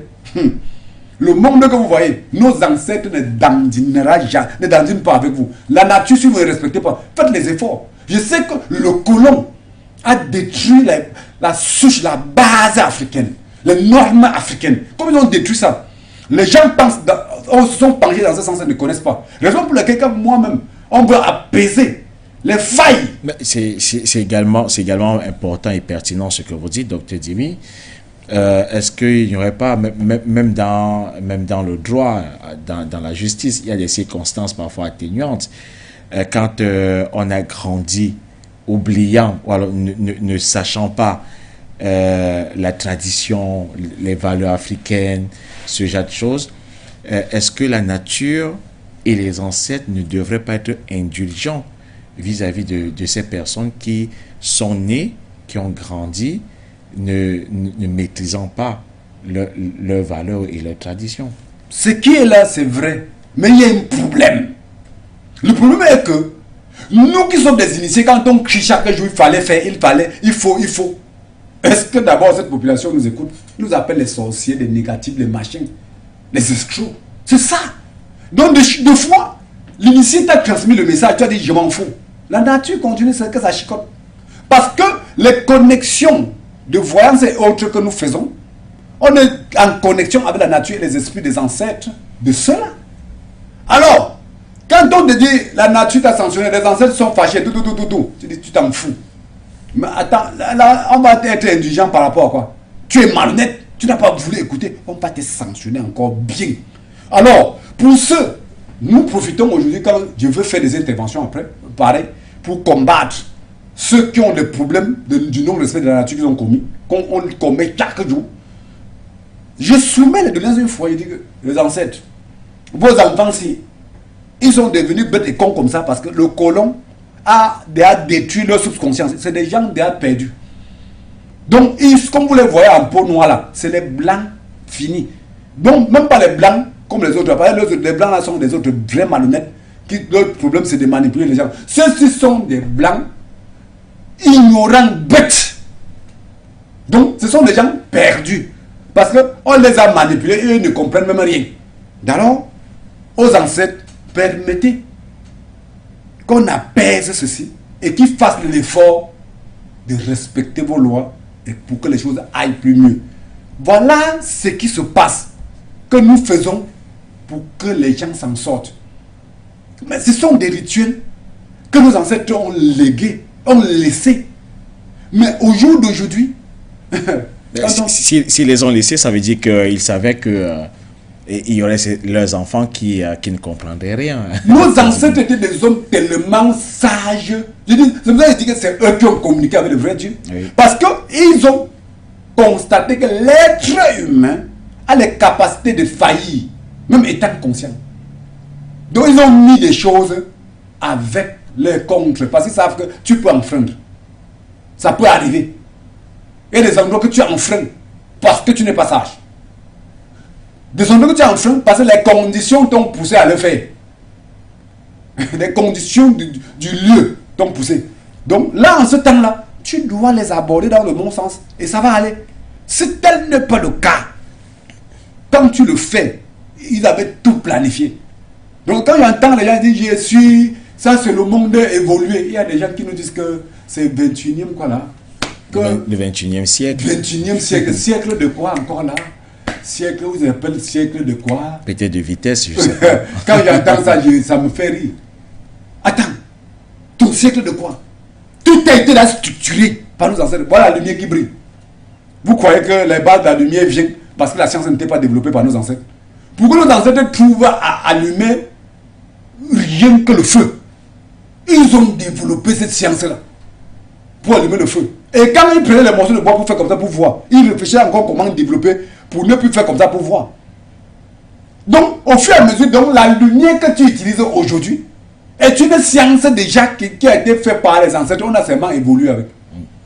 le monde que vous voyez, nos ancêtres ne dandinent pas avec vous. La nature, si vous ne respectez pas, faites les efforts. Je sais que le colon a détruit la souche, la base africaine, les normes africaines. Comment ils ont détruit ça? Les gens pensent, se sont penchés dans ce sens, ils ne connaissent pas. Raison pour laquelle, moi-même, on veut apaiser les failles. C'est également important et pertinent ce que vous dites, Dr Dimi. Est-ce qu'il n'y aurait pas, même dans le droit, dans la justice, il y a des circonstances parfois atténuantes. Quand on a grandi oubliant, ou alors ne sachant pas la tradition, les valeurs africaines, ce genre de choses, est-ce que la nature et les ancêtres ne devraient pas être indulgents vis-à-vis de ces personnes qui sont nées, qui ont grandi, ne maîtrisant pas leurs valeurs et leurs traditions? Ce qui est là, c'est vrai, mais il y a un problème. Le problème est que nous qui sommes des initiés, quand on crie chaque jour, il fallait faire, il faut. Est-ce que d'abord cette population nous écoute, nous appelle les sorciers, les négatifs, les machins, les escrocs? C'est ça. Donc deux fois, l'initié t'a transmis le message, tu as dit je m'en fous. La nature continue, c'est que ça chicote. Parce que les connexions de voyance et autres que nous faisons, on est en connexion avec la nature et les esprits des ancêtres de ceux-là. Alors, quand on te dit la nature t'a sanctionné, les ancêtres sont fâchés, tu dis tu t'en fous. Mais attends, là, on va être indulgent par rapport à quoi? Tu es malhonnête, tu n'as pas voulu écouter, on va te sanctionner encore bien. Alors, pour ceux, nous profitons aujourd'hui quand je veux faire des interventions après, pareil, pour combattre ceux qui ont des problèmes du non-respect de la nature qu'ils ont commis, qu'on commet chaque jour. Je soumets les doléances une fois, je dis que les ancêtres, vos enfants, si ils sont devenus bêtes et cons comme ça parce que le colon a déjà détruit leur subconscience. C'est des gens déjà perdus. Donc, comme vous les voyez en peau noire là, c'est les blancs finis. Donc, même pas les blancs comme les autres. Les blancs là sont des autres vrais malhonnêtes. Leur problème c'est de manipuler les gens. Ceux-ci sont des blancs ignorants, bêtes. Donc ce sont des gens perdus. Parce qu'on les a manipulés et ils ne comprennent même rien. Alors, aux ancêtres, permettez qu'on apaise ceci et qu'ils fassent l'effort de respecter vos lois et pour que les choses aillent plus mieux. Voilà ce qui se passe, que nous faisons pour que les gens s'en sortent. Mais ce sont des rituels que nos ancêtres ont légués, ont laissés. Mais au jour d'aujourd'hui, si les ont laissés, ça veut dire qu'ils savaient que il y aurait leurs enfants qui ne comprendraient rien. Nos ancêtres étaient des hommes tellement sages. C'est pour ça que je dis que c'est eux qui ont communiqué avec le vrai Dieu. Oui. Parce qu'ils ont constaté que l'être humain a les capacités de faillir, même étant conscient. Donc ils ont mis des choses avec les contre, parce qu'ils savent que tu peux enfreindre. Ça peut arriver. Il y a des endroits que tu enfreins parce que tu n'es pas sage. Des endroits que tu enfreins parce que les conditions t'ont poussé à le faire. Les conditions du lieu t'ont poussé. Donc là, en ce temps-là, tu dois les aborder dans le bon sens et ça va aller. Si tel n'est pas le cas, quand tu le fais, ils avaient tout planifié. Donc quand j'entends les gens dire je suis, ça c'est le monde évolué. Il y a des gens qui nous disent que c'est 21e quoi là. Le 21e siècle. 21e siècle. Siècle de quoi encore là? Siècle, vous appelez siècle de quoi? Peut-être de vitesse, je sais pas. Quand j'entends ça, ça me fait rire. Attends, ton siècle de quoi? Tout a été là structuré par nos ancêtres. Voilà la lumière qui brille. Vous croyez que les bases de la lumière viennent parce que la science n'était pas développée par nos ancêtres? Pourquoi nos ancêtres trouvent à allumer rien que le feu? Ils ont développé cette science-là pour allumer le feu. Et quand ils prenaient les morceaux de bois pour faire comme ça pour voir, ils réfléchissaient encore comment développer pour ne plus faire comme ça pour voir. Donc, au fur et à mesure, donc, la lumière que tu utilises aujourd'hui est une science déjà qui a été faite par les ancêtres. On a seulement évolué avec.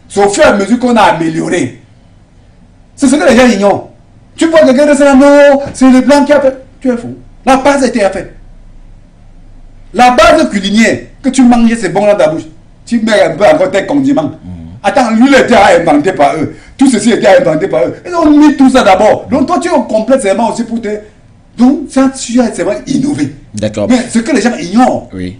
C'est au fur et à mesure qu'on a amélioré. C'est ce que les gens ignorent. Tu vois quelqu'un de ça, non, c'est le blanc qui a fait. Tu es fou. La base a été faite. La base culinaire que tu manges, c'est bon dans ta bouche. Tu mets un peu encore tes condiments. Attends, l'huile était inventée par eux. Tout ceci était inventé par eux. Ils ont mis tout ça d'abord. Donc toi, tu es complètement aussi pour te... Donc, ça, tu as vraiment innové. D'accord. Mais ce que les gens ignorent. Oui.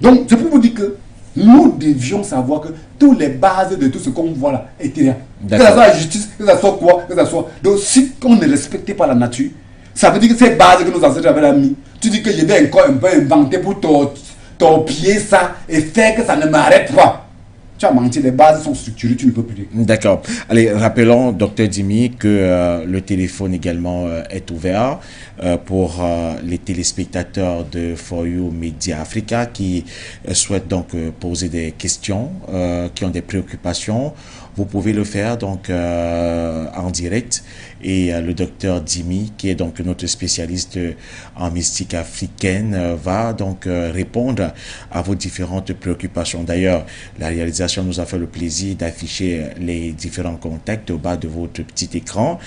Donc, c'est pour vous dire que nous devions savoir que toutes les bases de tout ce qu'on voit là étaient là. Que ce soit la justice, que ce soit quoi, que ce soit... Donc, si on ne respectait pas la nature, ça veut dire que ces bases que nos ancêtres avaient mis, tu dis que je vais encore un peu inventer pour torpiller ça et faire que ça ne m'arrête pas. Tu as menti, les bases sont structurées, tu ne peux plus dire. D'accord. Allez, rappelons, docteur Dimi, que le téléphone également est ouvert pour les téléspectateurs de For You Media Africa qui souhaitent donc poser des questions, qui ont des préoccupations. Vous pouvez le faire donc en direct et le docteur Dimi, qui est donc notre spécialiste en mystique africaine, va donc répondre à vos différentes préoccupations. D'ailleurs, la réalisation nous a fait le plaisir d'afficher les différents contacts au bas de votre petit écran.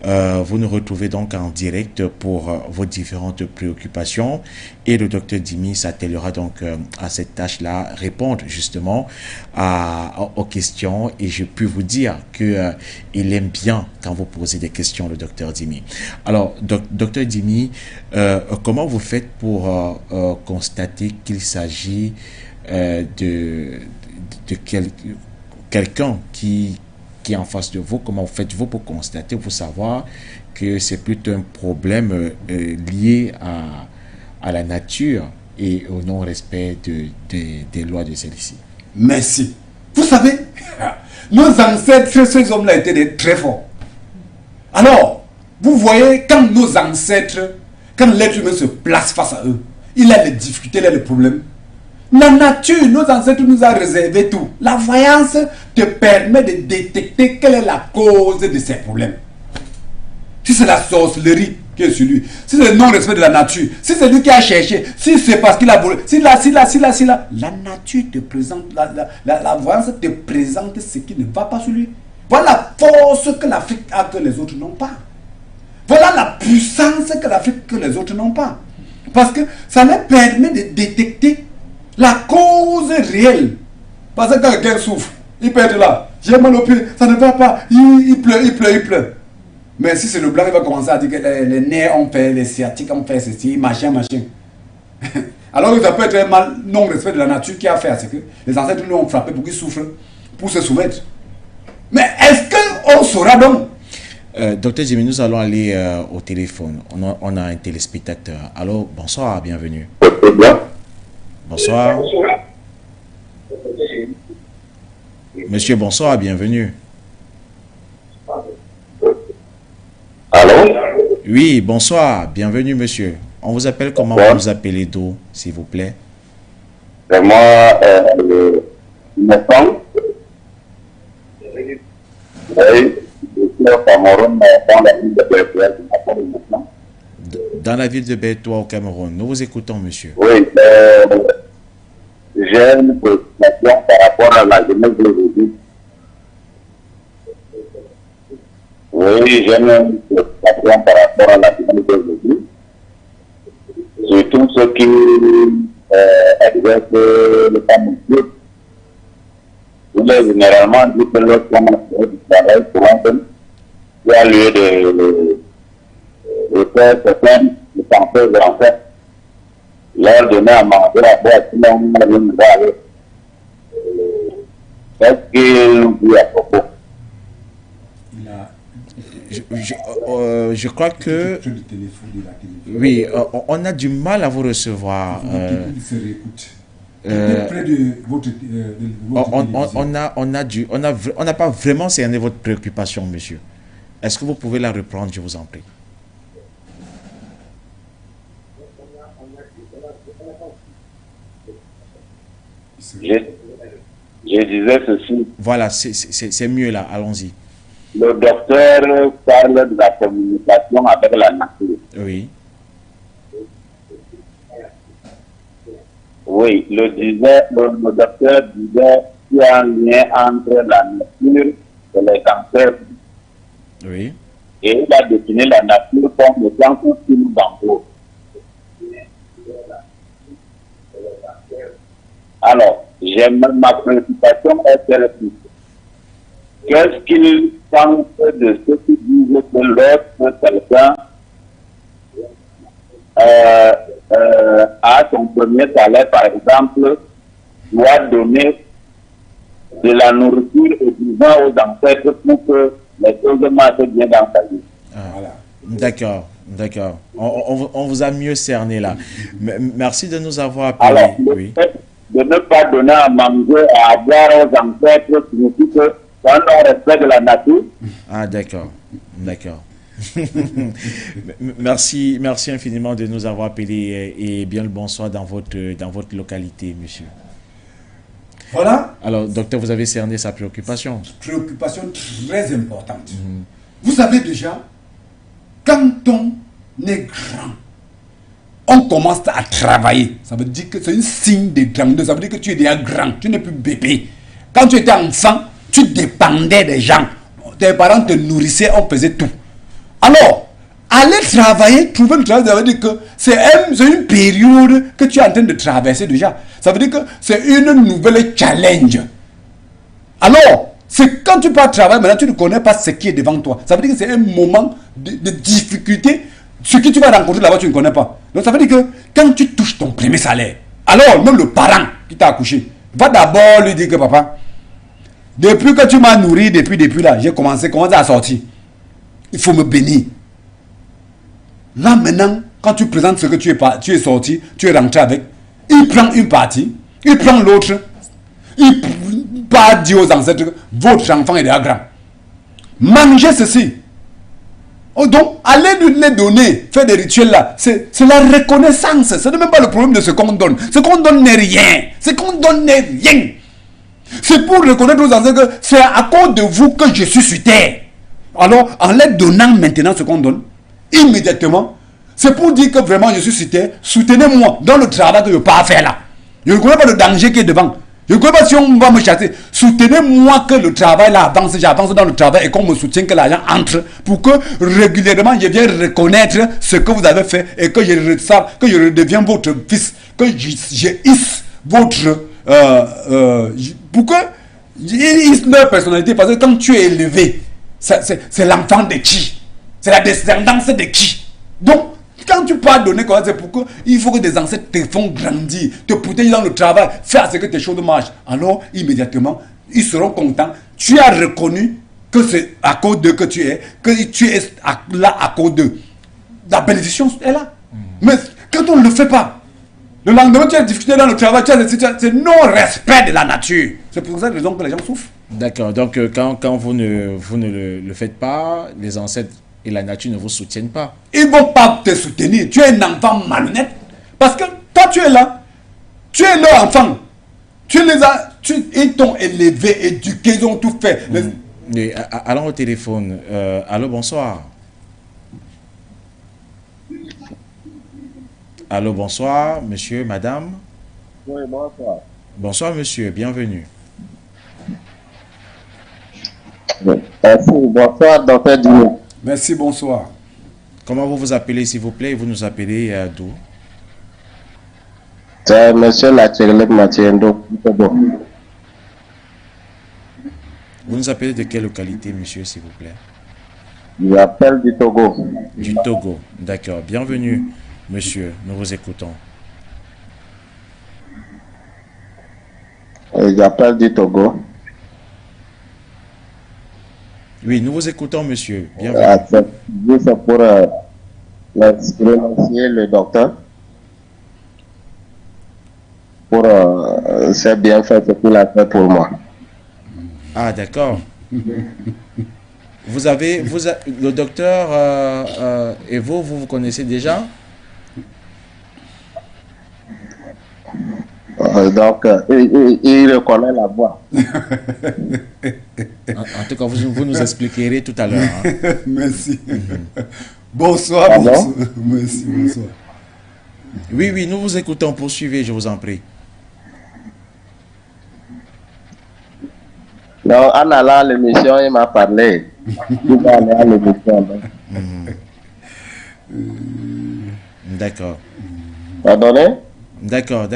Vous nous retrouvez donc en direct pour vos différentes préoccupations et le docteur Dimi s'attellera donc à cette tâche-là, répondre justement aux questions, et je peux vous dire que il aime bien quand vous posez des questions, le docteur Dimi. Alors, docteur Dimi, comment vous faites pour constater qu'il s'agit de quelqu'un qui est en face de vous? Comment faites-vous pour constater, pour savoir que c'est plutôt un problème lié à la nature et au non-respect des lois de celle-ci? Merci. Vous savez, nos ancêtres, ces hommes-là étaient très forts. Alors, vous voyez, quand nos ancêtres, quand l'être humain se place face à eux, il a les difficultés, il a les problèmes. La nature, nos ancêtres nous a réservé tout. La voyance te permet de détecter quelle est la cause de ces problèmes. Si c'est la sorcellerie qui est sur lui, si c'est le non-respect de la nature, si c'est lui qui a cherché, si c'est parce qu'il a volé, si là, la nature te présente, la voyance te présente ce qui ne va pas sur lui. Voilà la force que l'Afrique a que les autres n'ont pas. Voilà la puissance que l'Afrique, que les autres n'ont pas. Parce que ça leur permet de détecter la cause réelle. Parce que quand quelqu'un souffre, il peut être là. J'ai mal au pied, ça ne va pas. Il pleure. Mais si c'est le blanc, il va commencer à dire que les nerfs ont fait, les sciatiques ont fait ceci, machin. Alors que ça peut être un mal non-respect de la nature qui a fait à ce que les ancêtres nous ont frappé pour qu'ils souffrent, pour se soumettre. Mais est-ce qu'on saura donc? Docteur Jimmy, nous allons aller au téléphone. On a un téléspectateur. Allô, bonsoir, bienvenue. Bonsoir. Monsieur, bonsoir, bienvenue. Allô? Oui, bonsoir, bienvenue, monsieur. On vous appelle comment? Vous nous appelez d'où, s'il vous plaît? C'est moi, Innocent. Je suis au Cameroun, dans la ville de Bertois. Dans la ville de Bertois, au Cameroun. Nous vous écoutons, monsieur. Oui, j'ai une préoccupation par rapport à la jeunesse d'aujourd'hui. Oui, j'ai une préoccupation par rapport à la jeunesse d'aujourd'hui. Surtout ceux qui exercent le temps de il est généralement dit que lorsqu'on a fait du travail, souvent, il y a lieu de faire certaines pensées en fait. Leur donner à manger à boire, sinon on ne va avec. Qu'est-ce qu'il dit à propos? Je crois que... Oui, on a du mal à vous recevoir. On n'a pas vraiment cerné votre préoccupation, monsieur. Est-ce que vous pouvez la reprendre, je vous en prie? Je disais ceci. Voilà, c'est mieux là, allons-y. Le docteur parle de la communication avec la nature. Oui. Oui, le docteur disait qu'il y a un lien entre la nature et les cancers. Oui. Et il a défini la nature comme le cancer qui nous entoure. Alors, ma préoccupation est celle-ci. Qu'est-ce qu'il pense de ceux qui disent que lorsque quelqu'un à son premier salaire, par exemple, doit donner de la nourriture et du vin aux ancêtres pour que les choses marchent bien dans sa vie. Voilà. D'accord. On vous a mieux cerné là. Merci de nous avoir appelé. Alors, oui. De ne pas donner à manger, à boire aux ancêtres, signifie que c'est un non-respect de la nature. Ah, d'accord. Merci infiniment de nous avoir appelé et bien le bonsoir dans votre localité, monsieur. Voilà. Alors, docteur, vous avez cerné sa préoccupation. Préoccupation très importante. Vous savez déjà, quand on est grand, on commence à travailler. Ça veut dire que c'est un signe de grandeur. Ça veut dire que tu es déjà grand, tu n'es plus bébé. Quand tu étais enfant, tu dépendais des gens. Tes parents te nourrissaient, on faisait tout. Alors, aller travailler, trouver le travail, ça veut dire que c'est une période que tu es en train de traverser déjà. Ça veut dire que c'est une nouvelle challenge. Alors, c'est quand tu pars travailler, maintenant tu ne connais pas ce qui est devant toi. Ça veut dire que c'est un moment de difficulté. Ce que tu vas rencontrer là-bas, tu ne connais pas. Donc ça veut dire que quand tu touches ton premier salaire, alors même le parent qui t'a accouché va d'abord lui dire que papa, depuis que tu m'as nourri, depuis là, j'ai commencé à sortir. Il faut me bénir. Là maintenant, quand tu présentes ce que tu es sorti, tu es rentré avec, il prend une partie, il prend l'autre, il part dire aux ancêtres, votre enfant est déjà grand. Mangez ceci. Oh, donc, allez les donner, faire des rituels là, c'est la reconnaissance. Ce n'est même pas le problème de ce qu'on donne. Ce qu'on donne n'est rien. Ce qu'on donne n'est rien. C'est pour reconnaître aux ancêtres que c'est à cause de vous que je suis sur terre. Alors, en les donnant maintenant ce qu'on donne, immédiatement, c'est pour dire que vraiment je suis sur terre, soutenez-moi dans le travail que je ne peux pas faire là. Je ne connais pas le danger qui est devant. Je ne connais pas si on va me chasser. Soutenez-moi que le travail là avance, j'avance dans le travail et qu'on me soutienne, que l'argent entre pour que régulièrement je vienne reconnaître ce que vous avez fait et que je redevienne votre fils, que je hisse votre... pour que je hisse leur personnalité, parce que quand tu es élevé, c'est l'enfant de qui? C'est la descendance de qui? Donc, quand tu peux donner comme ça, c'est pour que il faut que des ancêtres te font grandir, te protéger dans le travail, faire ce que tes choses marchent. Alors, immédiatement, ils seront contents. Tu as reconnu que c'est à cause d'eux que tu es là à cause d'eux. La bénédiction est là. Mais quand on ne le fait pas, le lendemain, tu as difficulté dans le travail, c'est non-respect de la nature. C'est pour cette raison que les gens souffrent. D'accord. Donc, quand vous ne le faites pas, les ancêtres et la nature ne vous soutiennent pas. Ils ne vont pas te soutenir. Tu es un enfant malhonnête. Parce que toi, tu es là. Tu es leur enfant. Ils t'ont élevé, éduqué, ils ont tout fait. Mais, allons au téléphone. Allô, bonsoir. Allô, bonsoir, monsieur, madame. Oui, bonsoir. Bonsoir, monsieur, bienvenue. Merci, bonsoir, docteur Dino. Merci, bonsoir. Comment vous vous appelez, s'il vous plaît? Vous nous appelez d'où? C'est monsieur Lachirlek Matiendo. Vous nous appelez de quelle localité, monsieur, s'il vous plaît? Je m'appelle du Togo. Du Togo, d'accord. Bienvenue, monsieur, nous vous écoutons. J'appelle du Togo. Oui, nous vous écoutons, monsieur. Bienvenue. C'est pour remercier le docteur pour ses bienfaits qu'il a fait pour moi. Ah, d'accord. Le docteur et vous connaissez déjà? Donc, il reconnaît la voix. En tout cas, vous nous expliquerez tout à l'heure. Hein. Merci. Bonsoir, bonsoir. Merci, bonsoir. Oui, nous vous écoutons. Poursuivez, je vous en prie. Non, en allant à l'émission, il m'a parlé. Il va aller à l'émission. D'accord. Pardonnez? D'accord.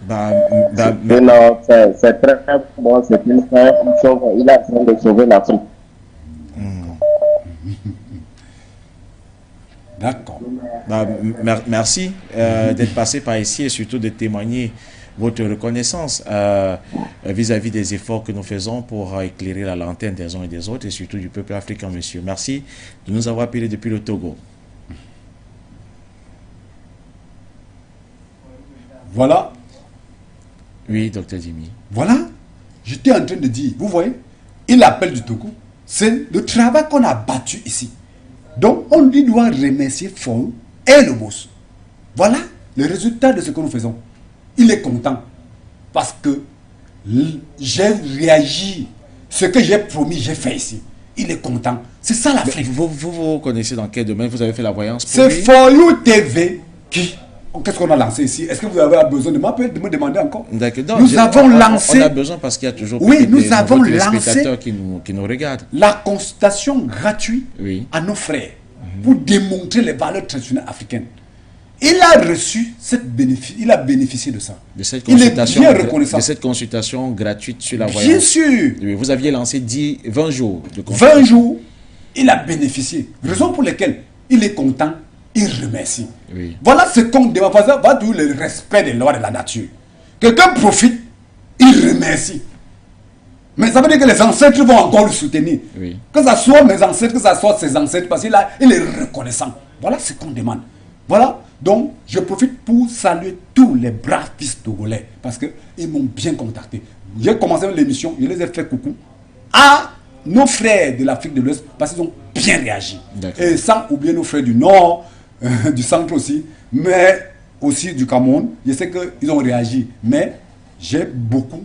Non, c'est très bon, c'est une fin. Il est en train de sauver l'Afrique. D'accord. Merci d'être passé par ici et surtout de témoigner votre reconnaissance vis-à-vis des efforts que nous faisons pour éclairer la lanterne des uns et des autres et surtout du peuple africain, monsieur. Merci de nous avoir appelés depuis le Togo. Voilà. Oui, docteur Dimi. Voilà. J'étais en train de dire, vous voyez, il appelle du Togo. C'est le travail qu'on a battu ici. Donc, on lui doit remercier fort et le boss. Voilà le résultat de ce que nous faisons. Il est content parce que j'ai réagi. Ce que j'ai promis, j'ai fait ici. Il est content. C'est ça l'Afrique. Vous connaissez dans quel domaine? Vous avez fait la voyance pour C'est lui? For You TV qui... Qu'est-ce qu'on a lancé ici? Est-ce que vous avez besoin de m'appeler, de me demander encore? Nous avons lancé... On a besoin parce qu'il y a toujours nous avons lancé qui nous regardent. La consultation gratuite à nos frères pour démontrer les valeurs traditionnelles africaines. Il a reçu il a bénéficié de ça. Il est bien reconnaissant. De cette consultation gratuite sur la voyance. Bien sûr. Oui, vous aviez lancé 20 jours de consultation. 20 jours, il a bénéficié. Raison pour laquelle il est content. Il remercie. Oui. Voilà ce qu'on demande. Ça va tout le respect des lois de la nature. Quelqu'un profite, il remercie. Mais ça veut dire que les ancêtres vont encore le soutenir. Oui. Que ce soit mes ancêtres, que ce soit ses ancêtres, parce qu'il est reconnaissant. Voilà ce qu'on demande. Voilà. Donc, je profite pour saluer tous les braves fils togolais. Parce qu'ils m'ont bien contacté. J'ai commencé l'émission, je les ai fait coucou à nos frères de l'Afrique de l'Ouest, parce qu'ils ont bien réagi. Et sans oublier nos frères du Nord, du centre aussi, mais aussi du Cameroun. Je sais qu'ils ont réagi, mais j'ai beaucoup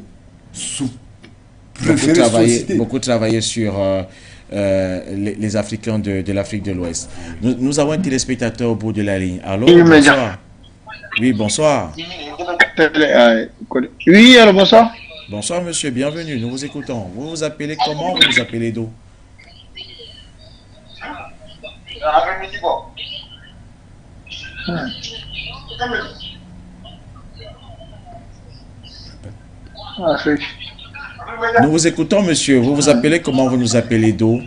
travaillé sur les Africains de l'Afrique de l'Ouest. Nous avons un téléspectateur au bout de la ligne. Allô, Oui, bonsoir. Oui, bonsoir. Oui, alors bonsoir. Bonsoir, monsieur, bienvenue, nous vous écoutons. Vous vous appelez comment? Vous vous appelez d'où? Nous vous écoutons, monsieur. Vous vous appelez comment? Vous nous appelez d'où?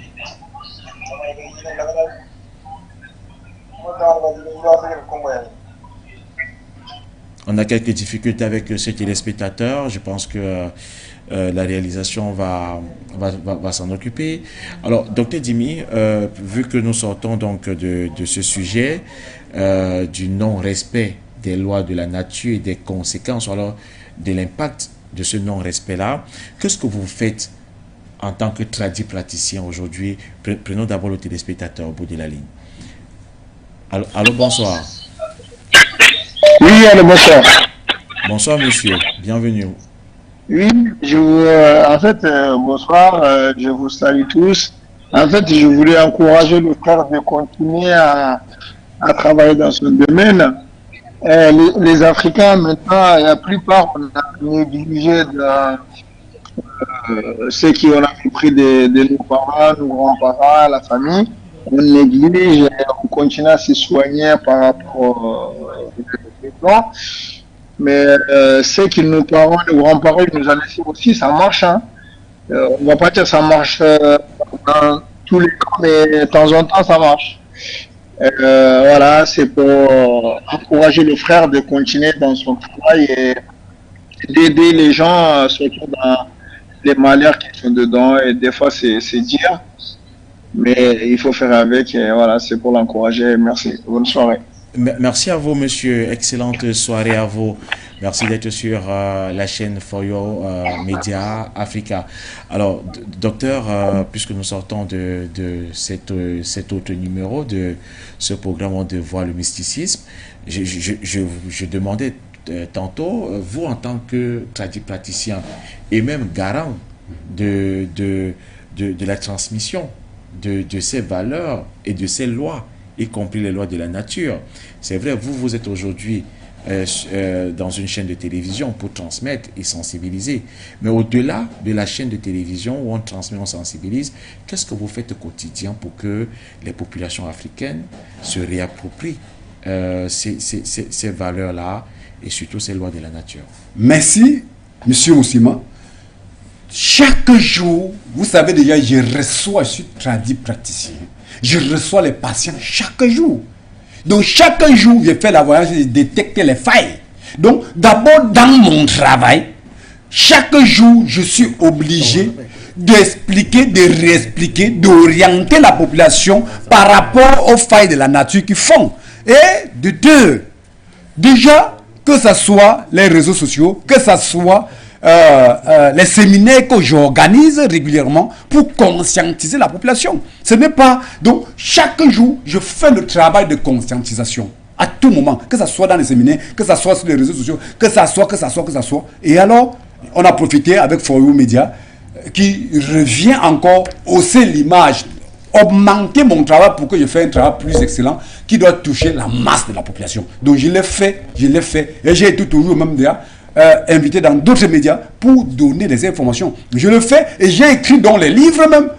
On a quelques difficultés avec ce téléspectateur. Je pense que la réalisation va s'en occuper. Alors, docteur Dimi, vu que nous sortons donc de ce sujet du non-respect des lois de la nature et des conséquences, alors de l'impact de ce non-respect-là, qu'est-ce que vous faites en tant que praticien aujourd'hui? Prenons d'abord le téléspectateur au bout de la ligne. Allô, bonsoir. Oui, allô, bonsoir. Bonsoir, monsieur. Bienvenue. Oui, bonsoir, je vous salue tous. En fait, je voulais encourager le frère de continuer à travailler dans ce domaine. Les Africains, maintenant, la plupart, on a négligé ceux qui ont appris de nos parents, nos grands-parents, la famille. On néglige, on continue à se soigner par rapport aux plans. Mais ceux qui nos parents, nos grands-parents, ils nous ont laissé aussi, ça marche. Hein. On va pas dire que ça marche dans tous les cas, mais de temps en temps, ça marche. Voilà, c'est pour encourager le frère de continuer dans son travail et d'aider les gens, surtout dans les malheurs qui sont dedans. Et des fois, c'est dur, mais il faut faire avec. Et voilà, c'est pour l'encourager. Merci. Bonne soirée. Merci à vous, monsieur. Excellente soirée à vous. Merci d'être sur la chaîne For Your Media Africa. Alors, docteur, puisque nous sortons de cet autre numéro de ce programme On Dévoile le mysticisme, je demandais tantôt, vous en tant que praticien et même garant de la transmission de ces valeurs et de ces lois, y compris les lois de la nature. C'est vrai, vous êtes aujourd'hui dans une chaîne de télévision pour transmettre et sensibiliser. Mais au-delà de la chaîne de télévision où on transmet, on sensibilise, qu'est-ce que vous faites au quotidien pour que les populations africaines se réapproprient ces valeurs-là et surtout ces lois de la nature? Merci, monsieur Oussima. Chaque jour, vous savez déjà, je suis traduit praticien. Je reçois les patients chaque jour. Donc, chaque jour, je fais la voyage de détecter les failles. Donc, d'abord, dans mon travail, chaque jour, je suis obligé d'expliquer, de réexpliquer, d'orienter la population par rapport aux failles de la nature qu'ils font. Et de deux, déjà, que ce soit les réseaux sociaux, que ce soit les séminaires que j'organise régulièrement pour conscientiser la population. Ce n'est pas... Donc, chaque jour, je fais le travail de conscientisation. À tout moment, que ce soit dans les séminaires, que ce soit sur les réseaux sociaux, que ce soit. Et alors, on a profité avec For You Media, qui revient encore hausser l'image, augmenter mon travail pour que je fasse un travail plus excellent qui doit toucher la masse de la population. Donc, je l'ai fait. Et j'ai été toujours même déjà invité dans d'autres médias pour donner des informations. Je le fais et j'ai écrit dans les livres même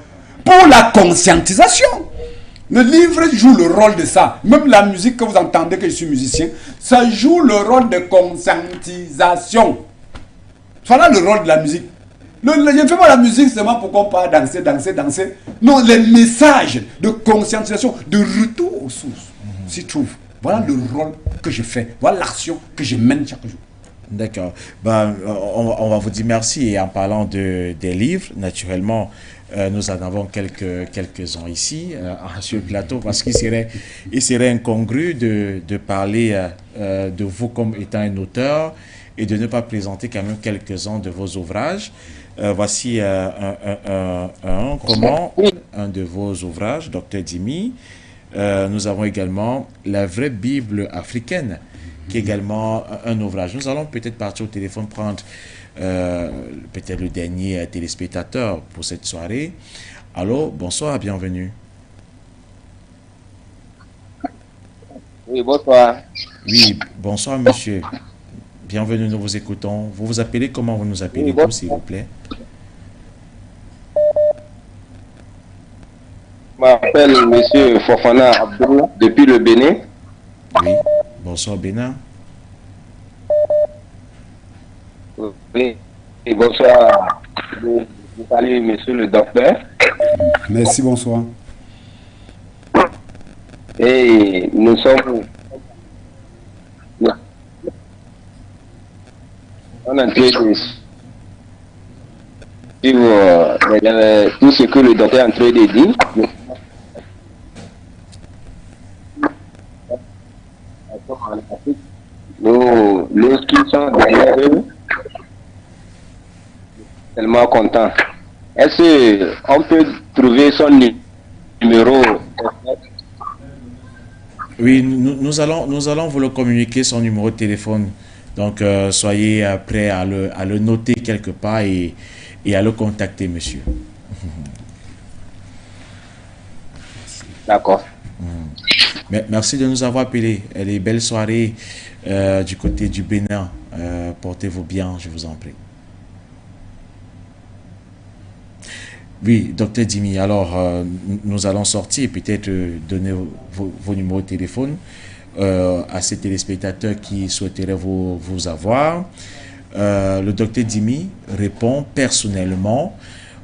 pour la conscientisation. Le livre joue le rôle de ça. Même la musique que vous entendez, que je suis musicien, ça joue le rôle de conscientisation. Voilà le rôle de la musique. Je ne fais pas la musique seulement pour qu'on parle danser. Non, les messages de conscientisation, de retour aux sources s'y trouvent. Voilà le rôle que je fais. Voilà l'action que je mène chaque jour. D'accord. On va vous dire merci. Et en parlant des livres, naturellement, nous en avons quelques-uns ici sur le plateau parce qu'il serait incongru de parler de vous comme étant un auteur et de ne pas présenter quand même quelques-uns de vos ouvrages. Voici un de vos ouvrages, Dr Dimi. Nous avons également La vraie Bible africaine, qui est également un ouvrage. Nous allons peut-être partir au téléphone prendre peut-être le dernier téléspectateur pour cette soirée. Allô, bonsoir, bienvenue. Oui, bonsoir. Oui, bonsoir monsieur. Bienvenue, nous vous écoutons. Vous vous appelez comment vous nous appelez, Oui, s'il vous plaît? Je m'appelle monsieur Fofana Abdou depuis le Bénin. Oui, bonsoir Bénin. Oui, et bonsoir. Je salue monsieur le docteur. Merci, bonsoir. Et nous sommes en train de suivre tout ce que le docteur est en train de dire. Nous, lorsqu'ils sont derrière eux, tellement contents. Est-ce qu'on peut trouver son numéro? Oui, nous allons vous le communiquer, son numéro de téléphone. Donc, soyez prêts à le noter quelque part et à le contacter, monsieur. D'accord. Merci de nous avoir appelés. Elle est belle soirée du côté du Bénin. Portez-vous bien, je vous en prie. Oui, docteur Dimi, alors nous allons sortir et peut-être donner vos numéros de téléphone à ces téléspectateurs qui souhaiteraient vous avoir. Le docteur Dimi répond personnellement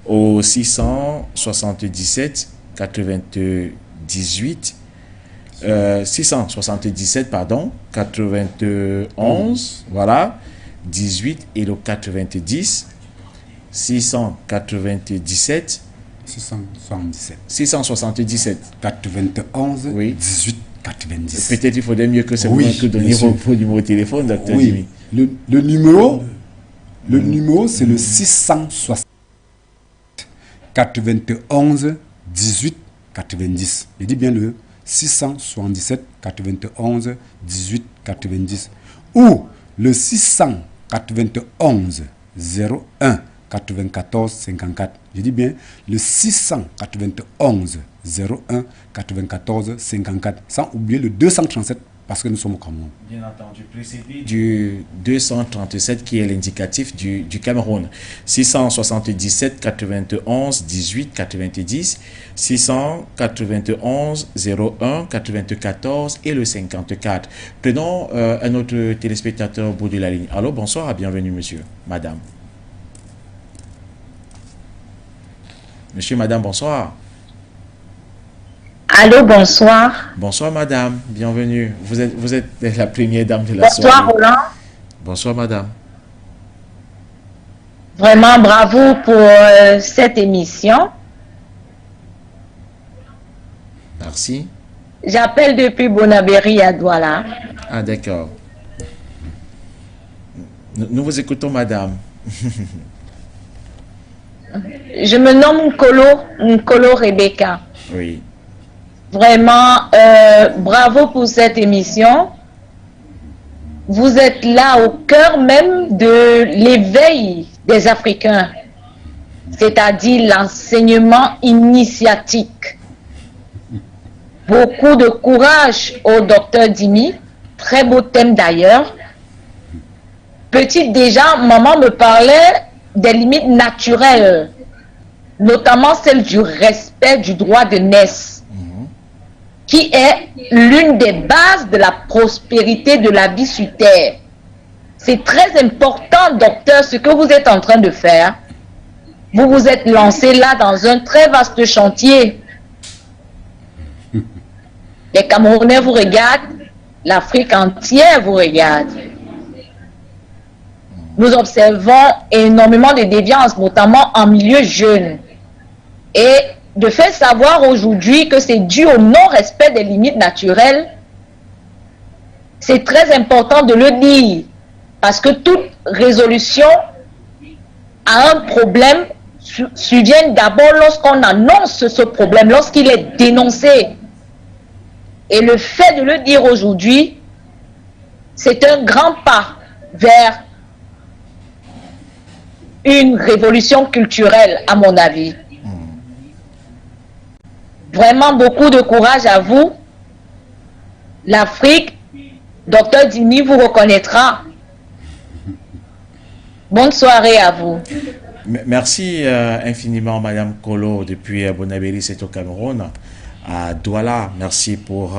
au 677 98 677 pardon 91 voilà 18 et le 90 697 91 oui. 18 90. Peut-être il faudrait mieux que c'est oui, que donner vos numéros de téléphone, docteur oui. Dimi. Le numéro c'est le 660 91 18 90. Je dis bien le 677 91 18 90 ou le 691 01 94 54. Je dis bien le 691 01 94 54, sans oublier le 237 parce que nous sommes au Cameroun. Bien entendu, précédé du 237 qui est l'indicatif du Cameroun. 677 91 18 90, 691 01 94 et le 54. Prenons un autre téléspectateur au bout de la ligne. Allô, bonsoir, bienvenue monsieur, madame. Monsieur, madame, bonsoir. Allô, bonsoir. Bonsoir, madame. Bienvenue. Vous êtes la première dame de la soirée. Bonsoir, Roland. Bonsoir, madame. Vraiment, bravo pour cette émission. Merci. J'appelle depuis Bonabéry à Douala. Ah, d'accord. Nous vous écoutons, madame. Je me nomme Nkolo Rebecca. Oui. Vraiment, bravo pour cette émission. Vous êtes là au cœur même de l'éveil des Africains, c'est-à-dire l'enseignement initiatique. Beaucoup de courage au docteur Dimi, très beau thème d'ailleurs. Petite déjà, maman me parlait des limites naturelles, notamment celle du respect du droit de naissance, qui est l'une des bases de la prospérité de la vie sur Terre. C'est très important, docteur, ce que vous êtes en train de faire. Vous vous êtes lancé là dans un très vaste chantier. Les Camerounais vous regardent, l'Afrique entière vous regarde. Nous observons énormément de déviances, notamment en milieu jeune. Et de faire savoir aujourd'hui que c'est dû au non-respect des limites naturelles, c'est très important de le dire. Parce que toute résolution à un problème survient d'abord lorsqu'on annonce ce problème, lorsqu'il est dénoncé. Et le fait de le dire aujourd'hui, c'est un grand pas vers une révolution culturelle, à mon avis. Vraiment beaucoup de courage à vous. L'Afrique, Dr Dimi vous reconnaîtra. Bonne soirée à vous. Merci infiniment, Madame Kolo, depuis Bonabéry, c'est au Cameroun, à Douala. Merci pour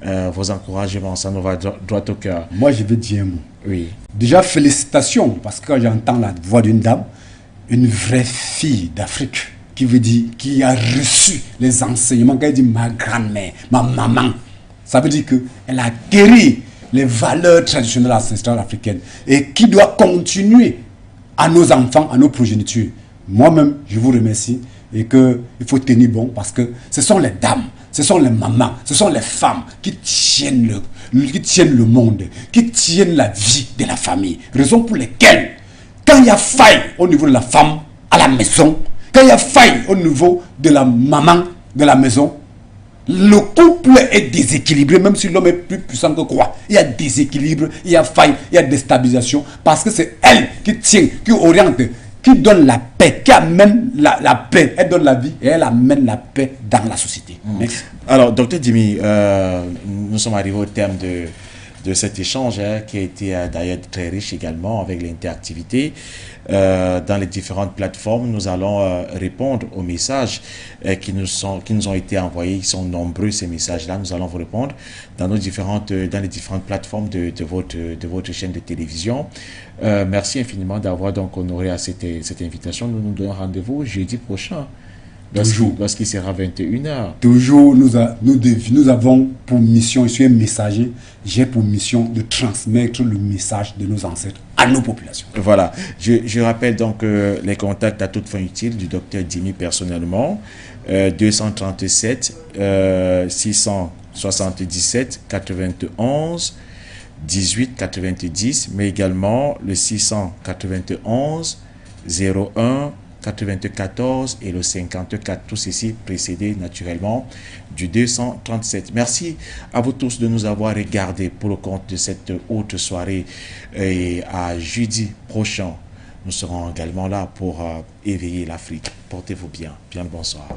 vos encouragements, ça nous va droit au cœur. Moi, je vais dire un mot. Oui. Déjà, félicitations, parce que quand j'entends la voix d'une dame, une vraie fille d'Afrique, qui veut dire, qui a reçu les enseignements, qui a dit ma grand-mère, ma maman, ça veut dire qu'elle a acquis les valeurs traditionnelles ancestrales africaines et qui doit continuer à nos enfants, à nos progénitures. Moi-même, je vous remercie et qu'il faut tenir bon parce que ce sont les dames, ce sont les mamans, ce sont les femmes qui tiennent le monde, qui tiennent la vie de la famille. Raison pour laquelle, quand il y a faille au niveau de la femme à la maison, quand il y a faille au niveau de la maman de la maison, le couple est déséquilibré, même si l'homme est plus puissant que quoi. Il y a déséquilibre, il y a faille, il y a déstabilisation, parce que c'est elle qui tient, qui oriente, qui donne la paix, qui amène la paix. Elle donne la vie et elle amène la paix dans la société. Merci. Alors, Dr Dimi, nous sommes arrivés au terme de cet échange qui a été d'ailleurs très riche également avec l'interactivité. Dans les différentes plateformes, nous allons répondre aux messages qui nous ont été envoyés. Ils sont nombreux ces messages-là. Nous allons vous répondre dans les différentes plateformes de votre chaîne de télévision. Merci infiniment d'avoir donc honoré à cette invitation. Nous nous donnons rendez-vous jeudi prochain. Lorsqu'il sera 21h. Toujours, nous avons pour mission, je suis un messager, j'ai pour mission de transmettre le message de nos ancêtres à nos populations. Voilà. Je rappelle donc les contacts à toute fin utile du docteur Dimi personnellement. 237 677 91 18 90, mais également le 691 01 94 et le 54, tout ceci précédé naturellement du 237. Merci à vous tous de nous avoir regardés pour le compte de cette haute soirée et à jeudi prochain. Nous serons également là pour éveiller l'Afrique. Portez-vous bien. Bien le bonsoir.